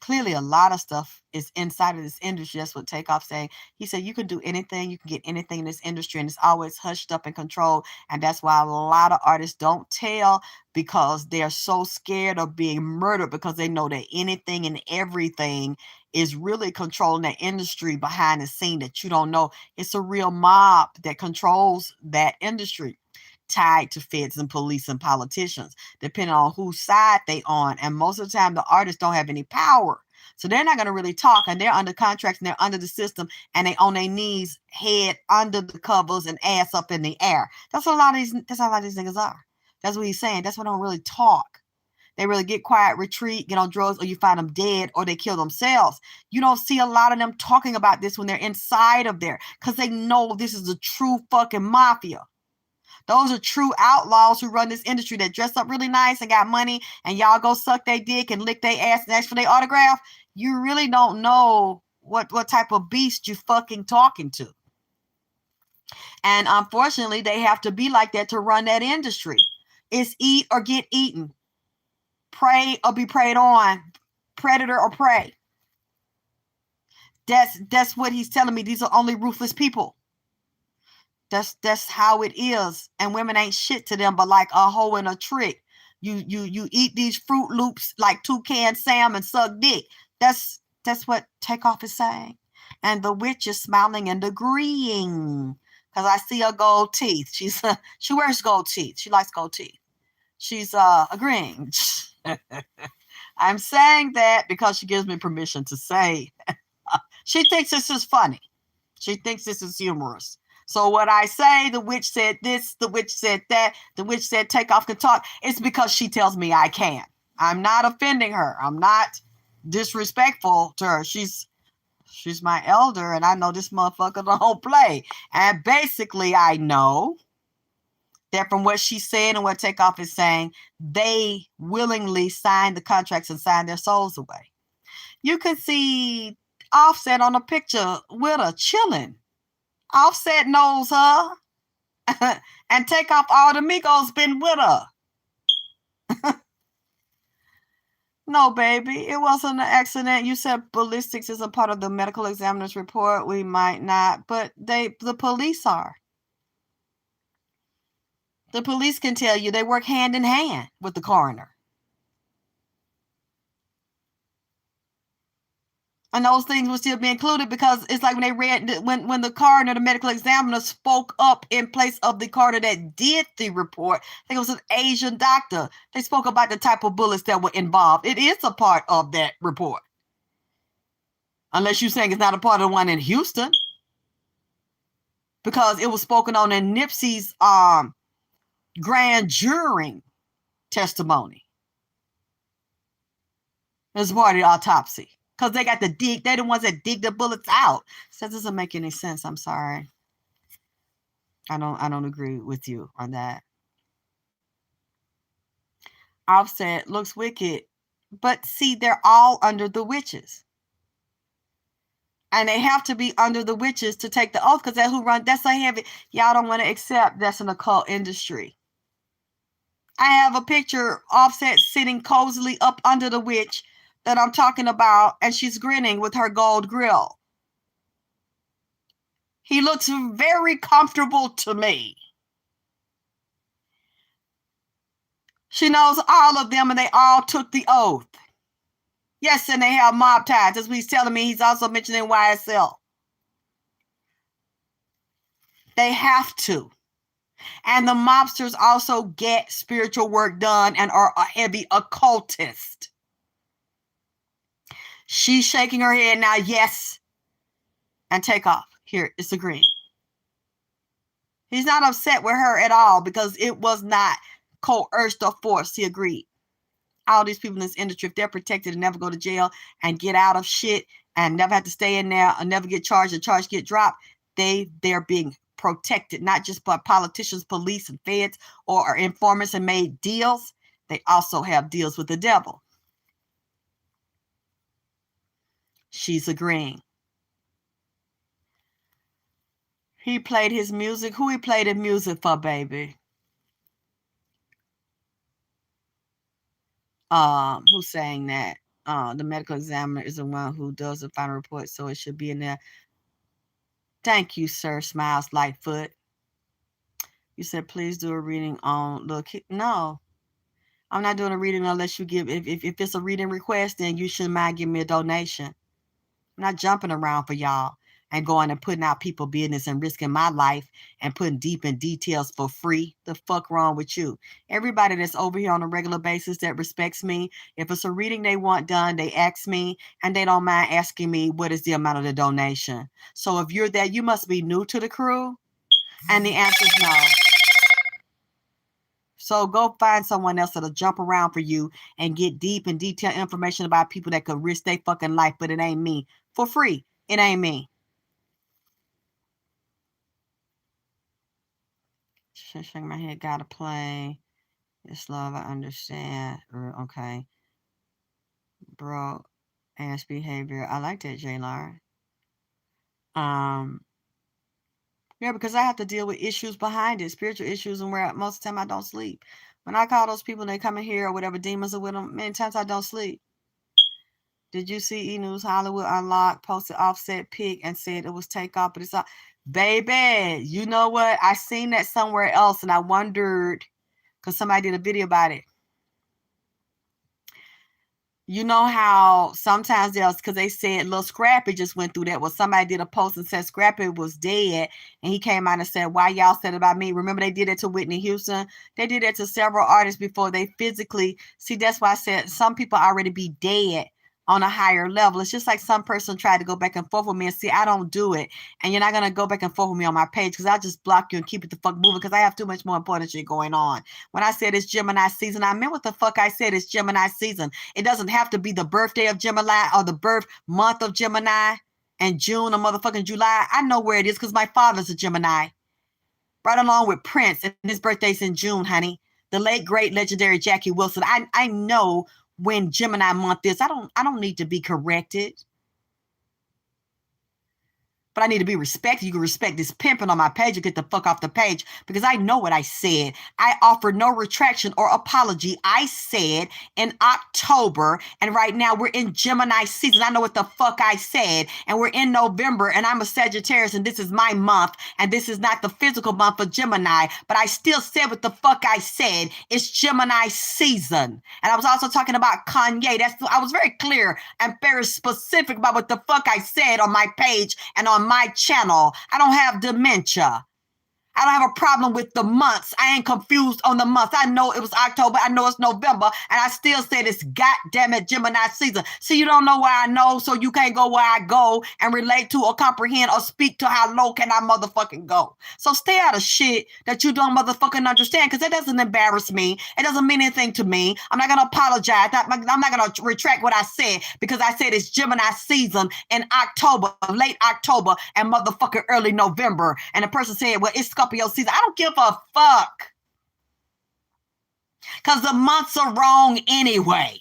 Speaker 1: Clearly, a lot of stuff is inside of this industry. That's what Takeoff saying. He said you can do anything, you can get anything in this industry, and it's always hushed up and controlled. And that's why a lot of artists don't tell, because they're so scared of being murdered, because they know that anything and everything is really controlling the industry behind the scene that you don't know. It's a real mob that controls that industry, tied to feds and police and politicians, depending on whose side they on. And most of the time, the artists don't have any power. So they're not going to really talk, and they're under contracts, and they're under the system, and they on their knees, head under the covers and ass up in the air. That's what a lot of these niggas are. That's what he's saying. That's why they don't really talk. They really get quiet, retreat, get on drugs, or you find them dead, or they kill themselves. You don't see a lot of them talking about this when they're inside of there, because they know this is a true fucking mafia. Those are true outlaws who run this industry, that dress up really nice and got money, and y'all go suck their dick and lick their ass and ask for their autograph. You really don't know what type of beast you fucking talking to. And unfortunately, they have to be like that to run that industry. It's eat or get eaten. Prey or be preyed on. Predator or prey. That's what he's telling me. These are only ruthless people. That's how it is. And women ain't shit to them but like a hoe and a trick. You eat these Fruit Loops like Toucan Sam and suck dick. That's what Takeoff is saying. And the witch is smiling and agreeing, because I see her gold teeth. She wears gold teeth. She likes gold teeth. She's agreeing. I'm saying that because she gives me permission to say. She thinks this is funny. She thinks this is humorous. So what I say, the witch said this, the witch said that, the witch said Takeoff can talk, it's because she tells me I can. I'm not offending her. I'm not disrespectful to her. She's my elder, and I know this motherfucker don't play. And basically, I know that from what she said and what Takeoff is saying, they willingly signed the contracts and signed their souls away. You can see Offset on a picture with her chilling. Offset knows her. And Takeoff, all the Migos been with her. No, baby, it wasn't an accident. You said ballistics isn't part of the medical examiner's report. We might not, but the police are. The police can tell you. They work hand in hand with the coroner. And those things will still be included, because it's like when they read, when the coroner, the medical examiner, spoke up in place of the coroner that did the report. I think it was an Asian doctor. They spoke about the type of bullets that were involved. It is a part of that report. Unless you're saying it's not a part of the one in Houston. Because it was spoken on in Nipsey's grand jury testimony. As part of the autopsy. Because they got to dig. They're the ones that dig the bullets out. So that doesn't make any sense. I'm sorry. I don't agree with you on that. Offset looks wicked. But see, they're all under the witches. And they have to be under the witches to take the oath, because that's who run. That's so heavy. Y'all don't want to accept that's an occult industry. I have a picture, Offset sitting cozily up under the witch that I'm talking about, and she's grinning with her gold grill. He looks very comfortable to me. She knows all of them, and they all took the oath. Yes, and they have mob ties. That's what he's telling me. He's also mentioning YSL. They have to. And the mobsters also get spiritual work done and are a heavy occultist. She's shaking her head now, yes. And Takeoff. Here, it's agreeing. He's not upset with her at all because it was not coerced or forced. He agreed. All these people in this industry, if they're protected and never go to jail and get out of shit and never have to stay in there and never get charged, the charge get dropped, they're being protected, not just by politicians, police, and feds or informants and made deals. They also have deals with the devil. She's agreeing. He played his music. Who he played his music for, baby? Who's saying that? The medical examiner is the one who does the final report, so it should be in there. Thank you, sir. Smiles Lightfoot. You said, please do a reading on, look, no. I'm not doing a reading unless you give, if it's a reading request, then you shouldn't mind giving me a donation. I'm not jumping around for y'all and going and putting out people business and risking my life and putting deep in details for free. The fuck wrong with you? Everybody that's over here on a regular basis that respects me, if it's a reading they want done, they ask me, and they don't mind asking me what is the amount of the donation. So if you're there, you must be new to the crew, and the answer is no. So go find someone else that'll jump around for you and get deep and detailed information about people that could risk their fucking life, but it ain't me. For free. It ain't me. Shaking my head, gotta play. It's love, I understand. Okay. Bro, ass behavior. I like that, J-Lar. Yeah, because I have to deal with issues behind it, spiritual issues, and where most of the time I don't sleep. When I call those people and they come in here or whatever, demons are with them, many times I don't sleep. Did you see E-News Hollywood Unlocked posted Offset pic and said it was Takeoff, but it's not. Baby, you know what? I seen that somewhere else and I wondered, because somebody did a video about it. You know how sometimes there's, because they said Lil Scrappy just went through that. Well, somebody did a post and said Scrappy was dead, and he came out and said, why y'all said about me? Remember they did it to Whitney Houston? They did it to several artists before they physically, see, that's why I said some people already be dead on a higher level. It's just like some person tried to go back and forth with me, and see, I don't do it. And you're not going to go back and forth with me on my page, because I'll just block you and keep it the fuck moving, because I have too much more important shit going on. When I said it's Gemini season, I meant what the fuck I said. It's Gemini season. It doesn't have to be the birthday of Gemini or the birth month of Gemini and June or motherfucking July. I know where it is because my father's a Gemini. Right along with Prince, and his birthday's in June, honey. The late, great, legendary Jackie Wilson. I know when Gemini month is. I don't need to be corrected. But I need to be respected. You can respect this pimping on my page or get the fuck off the page, because I know what I said. I offer no retraction or apology. I said in October, and right now we're in Gemini season. I know what the fuck I said. And we're in November, and I'm a Sagittarius, and this is my month, and this is not the physical month for Gemini, but I still said what the fuck I said. It's Gemini season. And I was also talking about Kanye. I was very clear and very specific about what the fuck I said on my page and on my channel. I don't have dementia. I don't have a problem with the months. I ain't confused on the months. I know it was October. I know it's November. And I still said it's goddamn it Gemini season. See, you don't know where I know, so you can't go where I go and relate to or comprehend or speak to how low can I motherfucking go. So stay out of shit that you don't motherfucking understand, because it doesn't embarrass me. It doesn't mean anything to me. I'm not going to apologize. I'm not going to retract what I said, because I said it's Gemini season in October, late October, and motherfucking early November. And the person said, well, it's Scorpio season. I don't give a fuck, because the months are wrong anyway,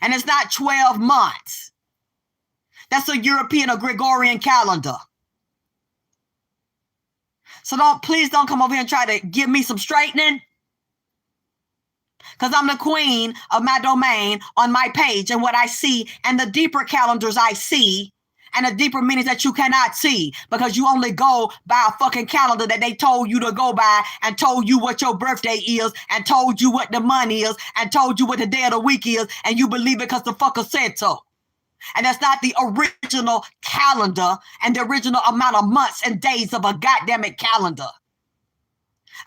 Speaker 1: and it's not 12 months. That's a European or Gregorian calendar. So please don't come over here and try to give me some straightening, because I'm the queen of my domain on my page and what I see and the deeper calendars I see And the deeper meanings that you cannot see because you only go by a fucking calendar that they told you to go by and told you what your birthday is and told you what the month is and told you what the day of the week is, and you believe it because the fucker said so. And that's not the original calendar and the original amount of months and days of a goddamn calendar.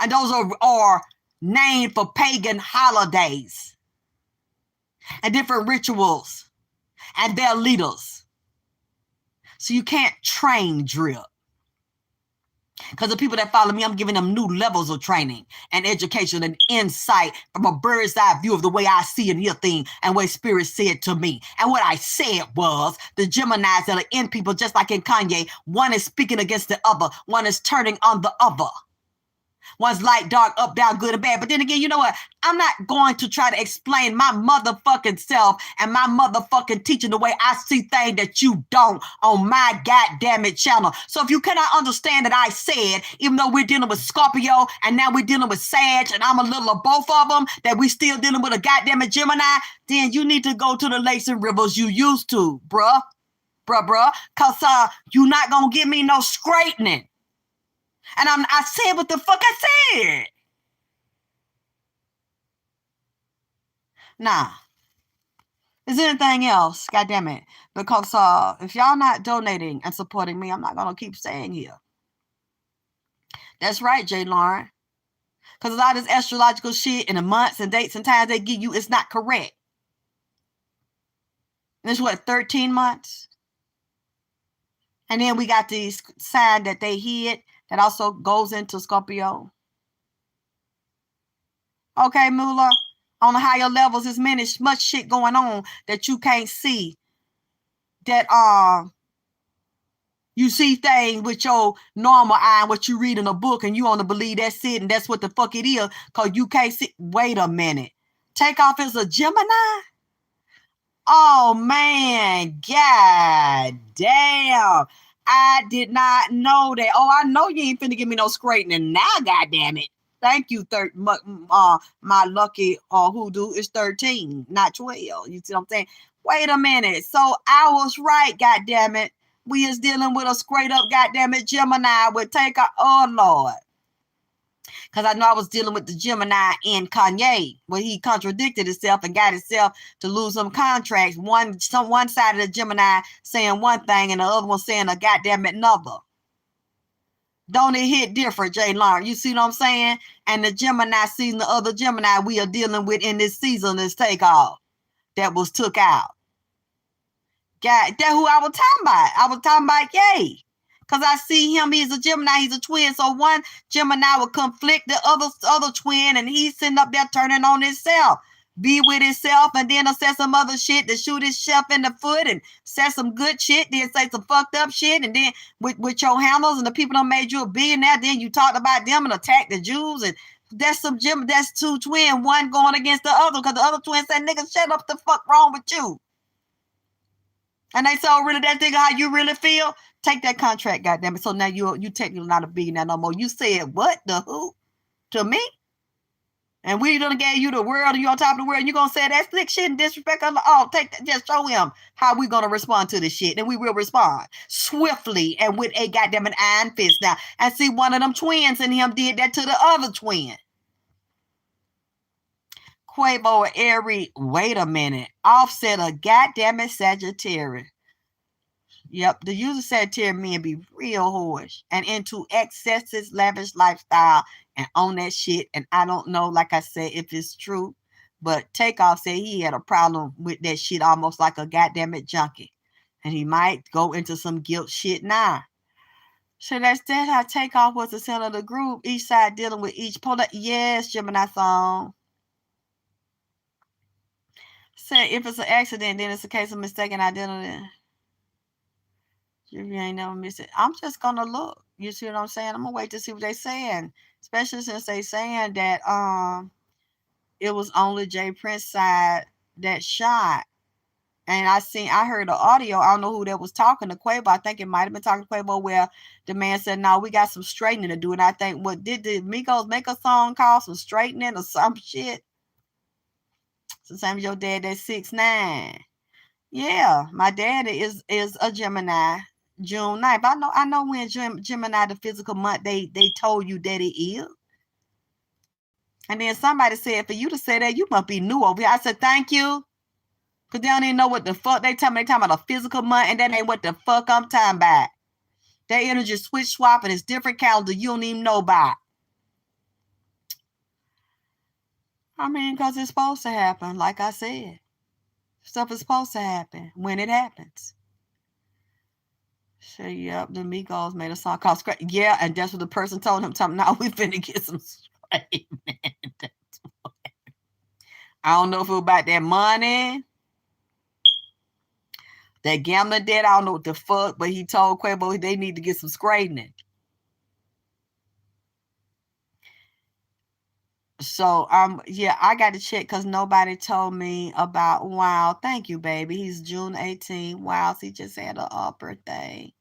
Speaker 1: And those are named for pagan holidays and different rituals and their leaders. So you can't train drip. Because the people that follow me, I'm giving them new levels of training and education and insight from a bird's eye view of the way I see and hear things and what Spirit said to me. And what I said was the Geminis that are in people, just like in Kanye, one is speaking against the other. One is turning on the other. One's light, dark, up, down, good, and bad. But then again, you know what? I'm not going to try to explain my motherfucking self and my motherfucking teaching the way I see things that you don't on my goddamn it channel. So if you cannot understand that I said, even though we're dealing with Scorpio and now we're dealing with Sag and I'm a little of both of them, that we still dealing with a goddamn it Gemini, then you need to go to the lakes and rivers you used to, bruh. Because you're not going to give me no straightening. And I said what the fuck I said. Nah. Is there anything else? God damn it. Because if y'all not donating and supporting me, I'm not going to keep staying here. That's right, Jay Lauren. Because a lot of this astrological shit and the months and dates and times they give you is not correct. And it's what, 13 months? And then we got these sign that they hid that also goes into Scorpio. Okay, Moolah. On the higher levels, there's much shit going on that you can't see. That you see things with your normal eye and what you read in a book, and you want to believe that's it and that's what the fuck it is, because you can't see. Wait a minute. Takeoff is a Gemini? Oh man, god damn. I did not know that. Oh, I know you ain't finna give me no straightening now, god damn it. Thank you, my lucky hoodoo is 13, not 12. You see what I'm saying? Wait a minute. So I was right, god damn it. We is dealing with a straight up goddamn it Gemini with Takeoff. Oh Lord. Because I know I was dealing with the Gemini in Kanye, where he contradicted himself and got himself to lose some contracts. One side of the Gemini saying one thing and the other one saying a goddamn another. Don't it hit different, Jay Lauren? You see what I'm saying? And the Gemini season, the other Gemini we are dealing with in this season is Takeoff that was took out. God, that's who I was talking about. I was talking about Ye. Because I see him, he's a Gemini, he's a twin. So one Gemini will conflict the other twin, and he's sitting up there turning on himself. Be with himself, and then he'll say some other shit to shoot himself in the foot, and say some good shit, then say some fucked up shit, and then with your handlers and the people that made you a billionaire, then you talked about them and attacked the Jews, and that's two twin, one going against the other, because the other twin said, nigga, shut up, the fuck wrong with you? And they saw really that nigga how you really feel. Take that contract, goddammit. So now you technically not a billionaire no more. You said what? The who? To me? And we done gave you the world and you on top of the world. And you gonna say that slick shit and disrespect? Oh, take that. Just show him how we gonna respond to this shit. And we will respond swiftly and with a goddamn iron fist now. And see, one of them twins in him did that to the other twin. Quavo Aries, wait a minute. Offset a goddamn Sagittarius. Yep, the user Sagittarius men be real whorish and into excesses, lavish lifestyle and on that shit. And I don't know, like I said, if it's true, but Takeoff said he had a problem with that shit almost like a goddamn it junkie. And he might go into some guilt shit now. So that's how Takeoff was the center of the group, each side dealing with each polar. Yes, Gemini song. Say if it's an accident, then it's a case of mistaken identity. You ain't never miss it. I'm just gonna look. You see what I'm saying? I'm gonna wait to see what they saying, especially since they saying that it was only Jay Prince side that shot. And I heard the audio. I don't know who that was talking to Quavo. I think it might have been talking to Quavo where the man said, "No, we got some straightening to do." And I think, what did the Migos make a song called some straightening or some shit? It's the same as your dad, that's 6'9". Yeah, my daddy is a Gemini. June 9th. I know when Gemini the physical month they told you that it is. And then somebody said, for you to say that, you must be new over here. I said, thank you. Because they don't even know what the fuck they tell me. They talking about a physical month, and that ain't what the fuck I'm talking about. That energy switch swap, and it's different calendar you don't even know about. I mean, because it's supposed to happen, like I said. Stuff is supposed to happen when it happens. So, yep, the Migos made a song called Scratch. Yeah, and that's what the person told him. Now we finna get some straight. I don't know if it was about that money, that gambling debt. I don't know what the fuck, but he told Quavo they need to get some straightening. So, yeah, I got to check because nobody told me about Wow. Thank you, baby. He's June 18th. Wow, he just had a birthday.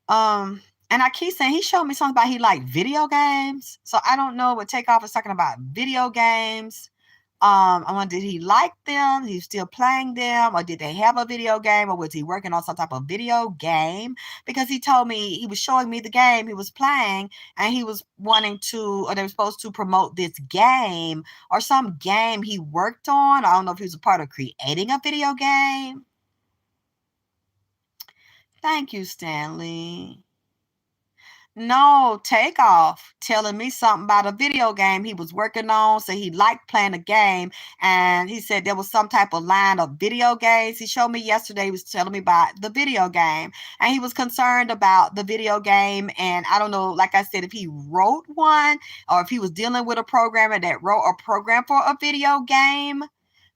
Speaker 1: And I keep saying he showed me something about he liked video games. So I don't know what Takeoff is talking about video games. I wonder, did he like them? He's still playing them, or did they have a video game, or was he working on some type of video game? Because he told me he was showing me the game he was playing, and he was wanting to, or they were supposed to promote this game or some game he worked on. I don't know if he was a part of creating a video game. Thank you, Stanley. No, Takeoff telling me something about a video game he was working on. So he liked playing a game. And he said there was some type of line of video games. He showed me yesterday, he was telling me about the video game. And he was concerned about the video game. And I don't know, like I said, if he wrote one or if he was dealing with a programmer that wrote a program for a video game.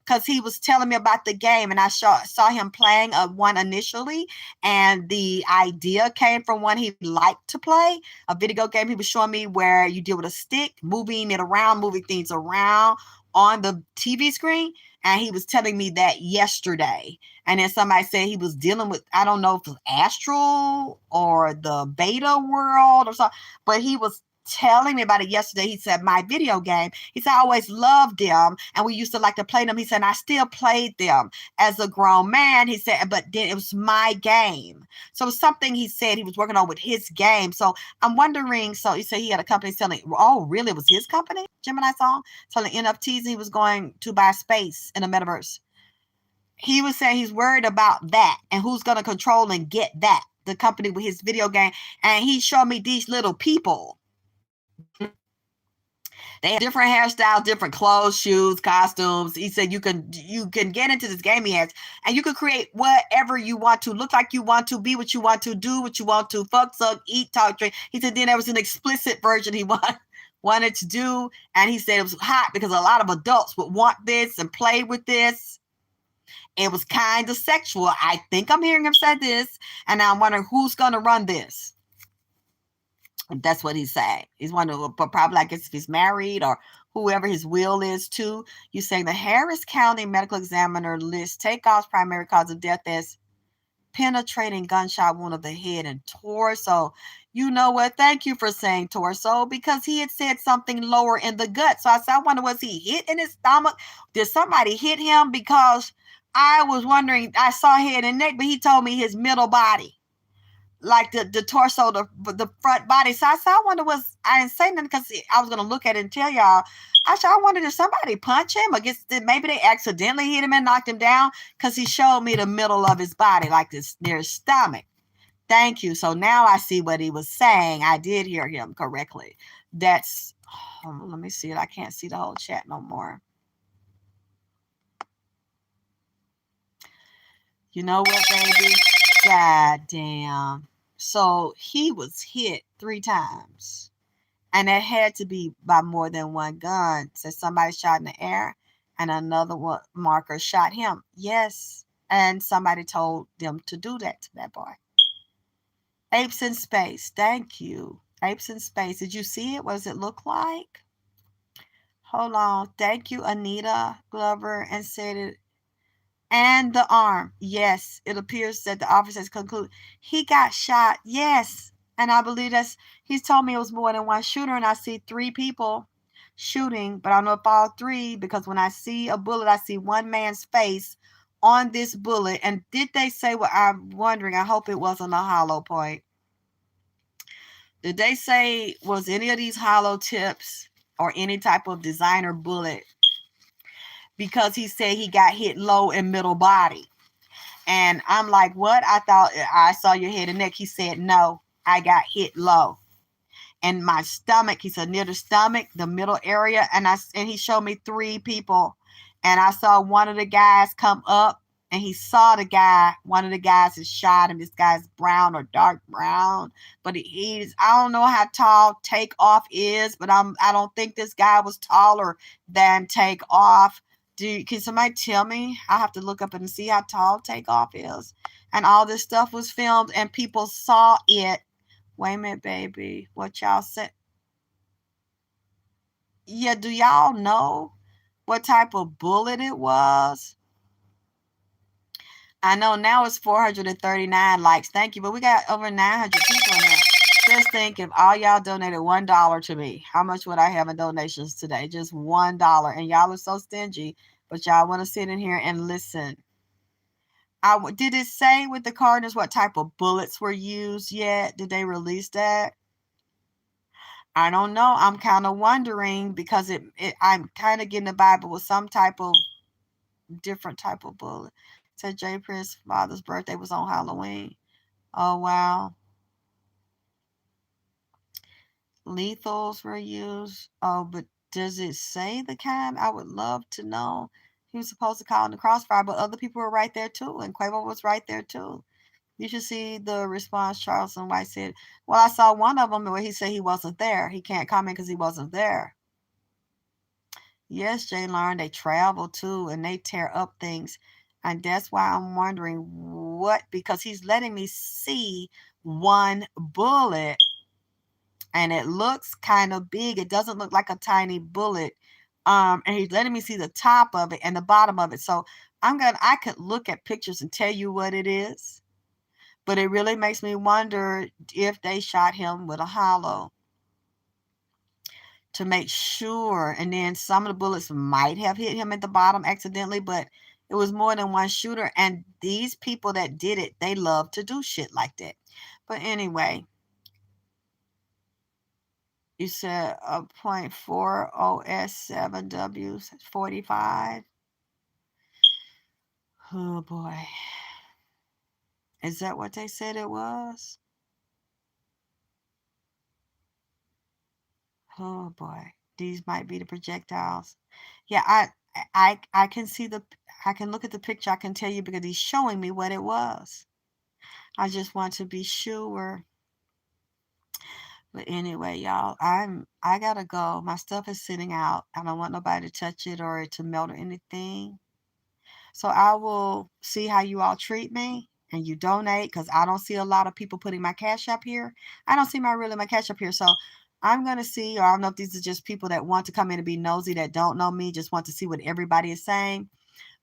Speaker 1: Because he was telling me about the game, and I saw him playing one initially, and the idea came from one he liked to play, a video game he was showing me where you deal with a stick, moving things around on the TV screen, and he was telling me that yesterday. And then somebody said he was dealing with, I don't know if it was Astral or the Beta World or something, but he was telling me about it yesterday. He said, my video game. He said, I always loved them. And we used to like to play them. He said, I still played them as a grown man. He said, but then it was my game. So it was something he said he was working on with his game. So I'm wondering, so he said he had a company selling, oh, really? It was his company? Gemini song? Selling NFTs, and he was going to buy space in the metaverse. He was saying he's worried about that and who's going to control and get that, the company with his video game. And he showed me these little people. They have different hairstyles, different clothes, shoes, costumes. He said you can get into this game he has, and you can create whatever you want to, look like you want to, be what you want to, do what you want to, fuck, suck, eat, talk, drink. He said then there was an explicit version he wanted to do, and he said it was hot because a lot of adults would want this and play with this. It was kind of sexual. I think I'm hearing him say this, and I'm wondering who's going to run this. That's what he's saying. He's wondering, but probably, I guess, if he's married or whoever his will is too. You're saying the Harris County Medical Examiner lists Takeoff's primary cause of death as penetrating gunshot wound of the head and torso. You know what? Thank you for saying torso, because he had said something lower in the gut. So I said, I wonder, was he hit in his stomach? Did somebody hit him? Because I was wondering, I saw head and neck, but he told me his middle body. Like the torso, the front body. So I said, I wonder, I didn't say nothing because I was going to look at it and tell y'all. I said, I wondered if somebody punched him, or maybe they accidentally hit him and knocked him down, because he showed me the middle of his body, like this near his stomach. Thank you. So now I see what he was saying. I did hear him correctly. That's, let me see it. I can't see the whole chat no more. You know what, baby? God damn. So he was hit 3 times. And it had to be by more than one gun. So somebody shot in the air and another marker shot him. Yes. And somebody told them to do that to that boy. Apes in Space. Thank you. Apes in Space. Did you see it? What does it look like? Hold on. Thank you, Anita Glover, and said it. And the arm. Yes. It appears that the officers conclude he got shot. Yes. And I believe he's told me it was more than one shooter, and I see 3 people shooting, but I don't know if all 3, because when I see a bullet, I see one man's face on this bullet. And did they say what I'm wondering? I hope it wasn't a hollow point. Did they say was any of these hollow tips or any type of designer bullet? Because he said he got hit low in middle body. And I'm like, what? I thought I saw your head and neck. He said, no, I got hit low. And my stomach, he said, near the stomach, the middle area. And he showed me 3 people. And I saw one of the guys come up, and he saw the guy. One of the guys is shot, and this guy's brown or dark brown. But he's, I don't know how tall Takeoff is, but I don't think this guy was taller than Takeoff. Can somebody tell me? I have to look up and see how tall Takeoff is. And all this stuff was filmed, and people saw it. Wait a minute, baby. What y'all said? Yeah, do y'all know what type of bullet it was? I know now it's 439 likes. Thank you. But we got over 900 people in there. Just think, if all y'all donated $1 to me, how much would I have in donations today? Just $1. And y'all are so stingy, but y'all want to sit in here and listen. Did it say with the Cardinals what type of bullets were used yet? Did they release that? I don't know. I'm kind of wondering, because I'm kind of getting the Bible with some type of different type of bullet. It said Jay Prince's father's birthday was on Halloween. Oh, wow. Lethals were used. Oh, but does it say the kind? I would love to know. He was supposed to call in the crossfire, but other people were right there too. And Quavo was right there too. You should see the response. Charleston White said, well, I saw one of them where he said he wasn't there. He can't comment because he wasn't there. Yes, Jay Lauren, they travel too, and they tear up things. And that's why I'm wondering what, because he's letting me see one bullet, and it looks kind of big. It doesn't look like a tiny bullet. And he's letting me see the top of it and the bottom of it. So I could look at pictures and tell you what it is. But it really makes me wonder if they shot him with a hollow to make sure. And then some of the bullets might have hit him at the bottom accidentally, but it was more than one shooter. And these people that did it, they love to do shit like that. But anyway, you said a .4 OS7W 45. Oh boy. Is that what they said it was? Oh boy. These might be the projectiles. Yeah, I can see I can look at the picture. I can tell you because he's showing me what it was. I just want to be sure. But anyway, y'all, I gotta go. My stuff is sitting out. I don't want nobody to touch it or to melt or anything. So I will see how you all treat me, and you donate, because I don't see a lot of people putting my cash up here. I don't see my cash up here. So I'm going to see, or I don't know if these are just people that want to come in and be nosy, that don't know me, just want to see what everybody is saying.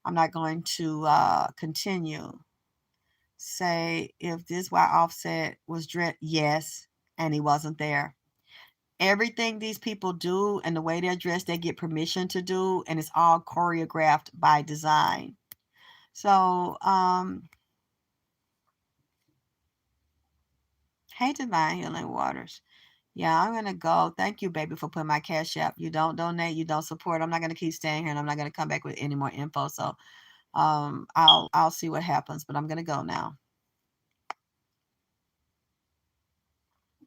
Speaker 1: I'm not going to continue. Say, if this why Offset was dressed, yes, and he wasn't there. Everything these people do and the way they're dressed, they get permission to do, and it's all choreographed by design. So, hey, Divine Healing Waters. Yeah, I'm gonna go. Thank you, baby, for putting my cash up. You don't donate, you don't support. I'm not gonna keep staying here, and I'm not gonna come back with any more info. So, I'll see what happens, but I'm gonna go now.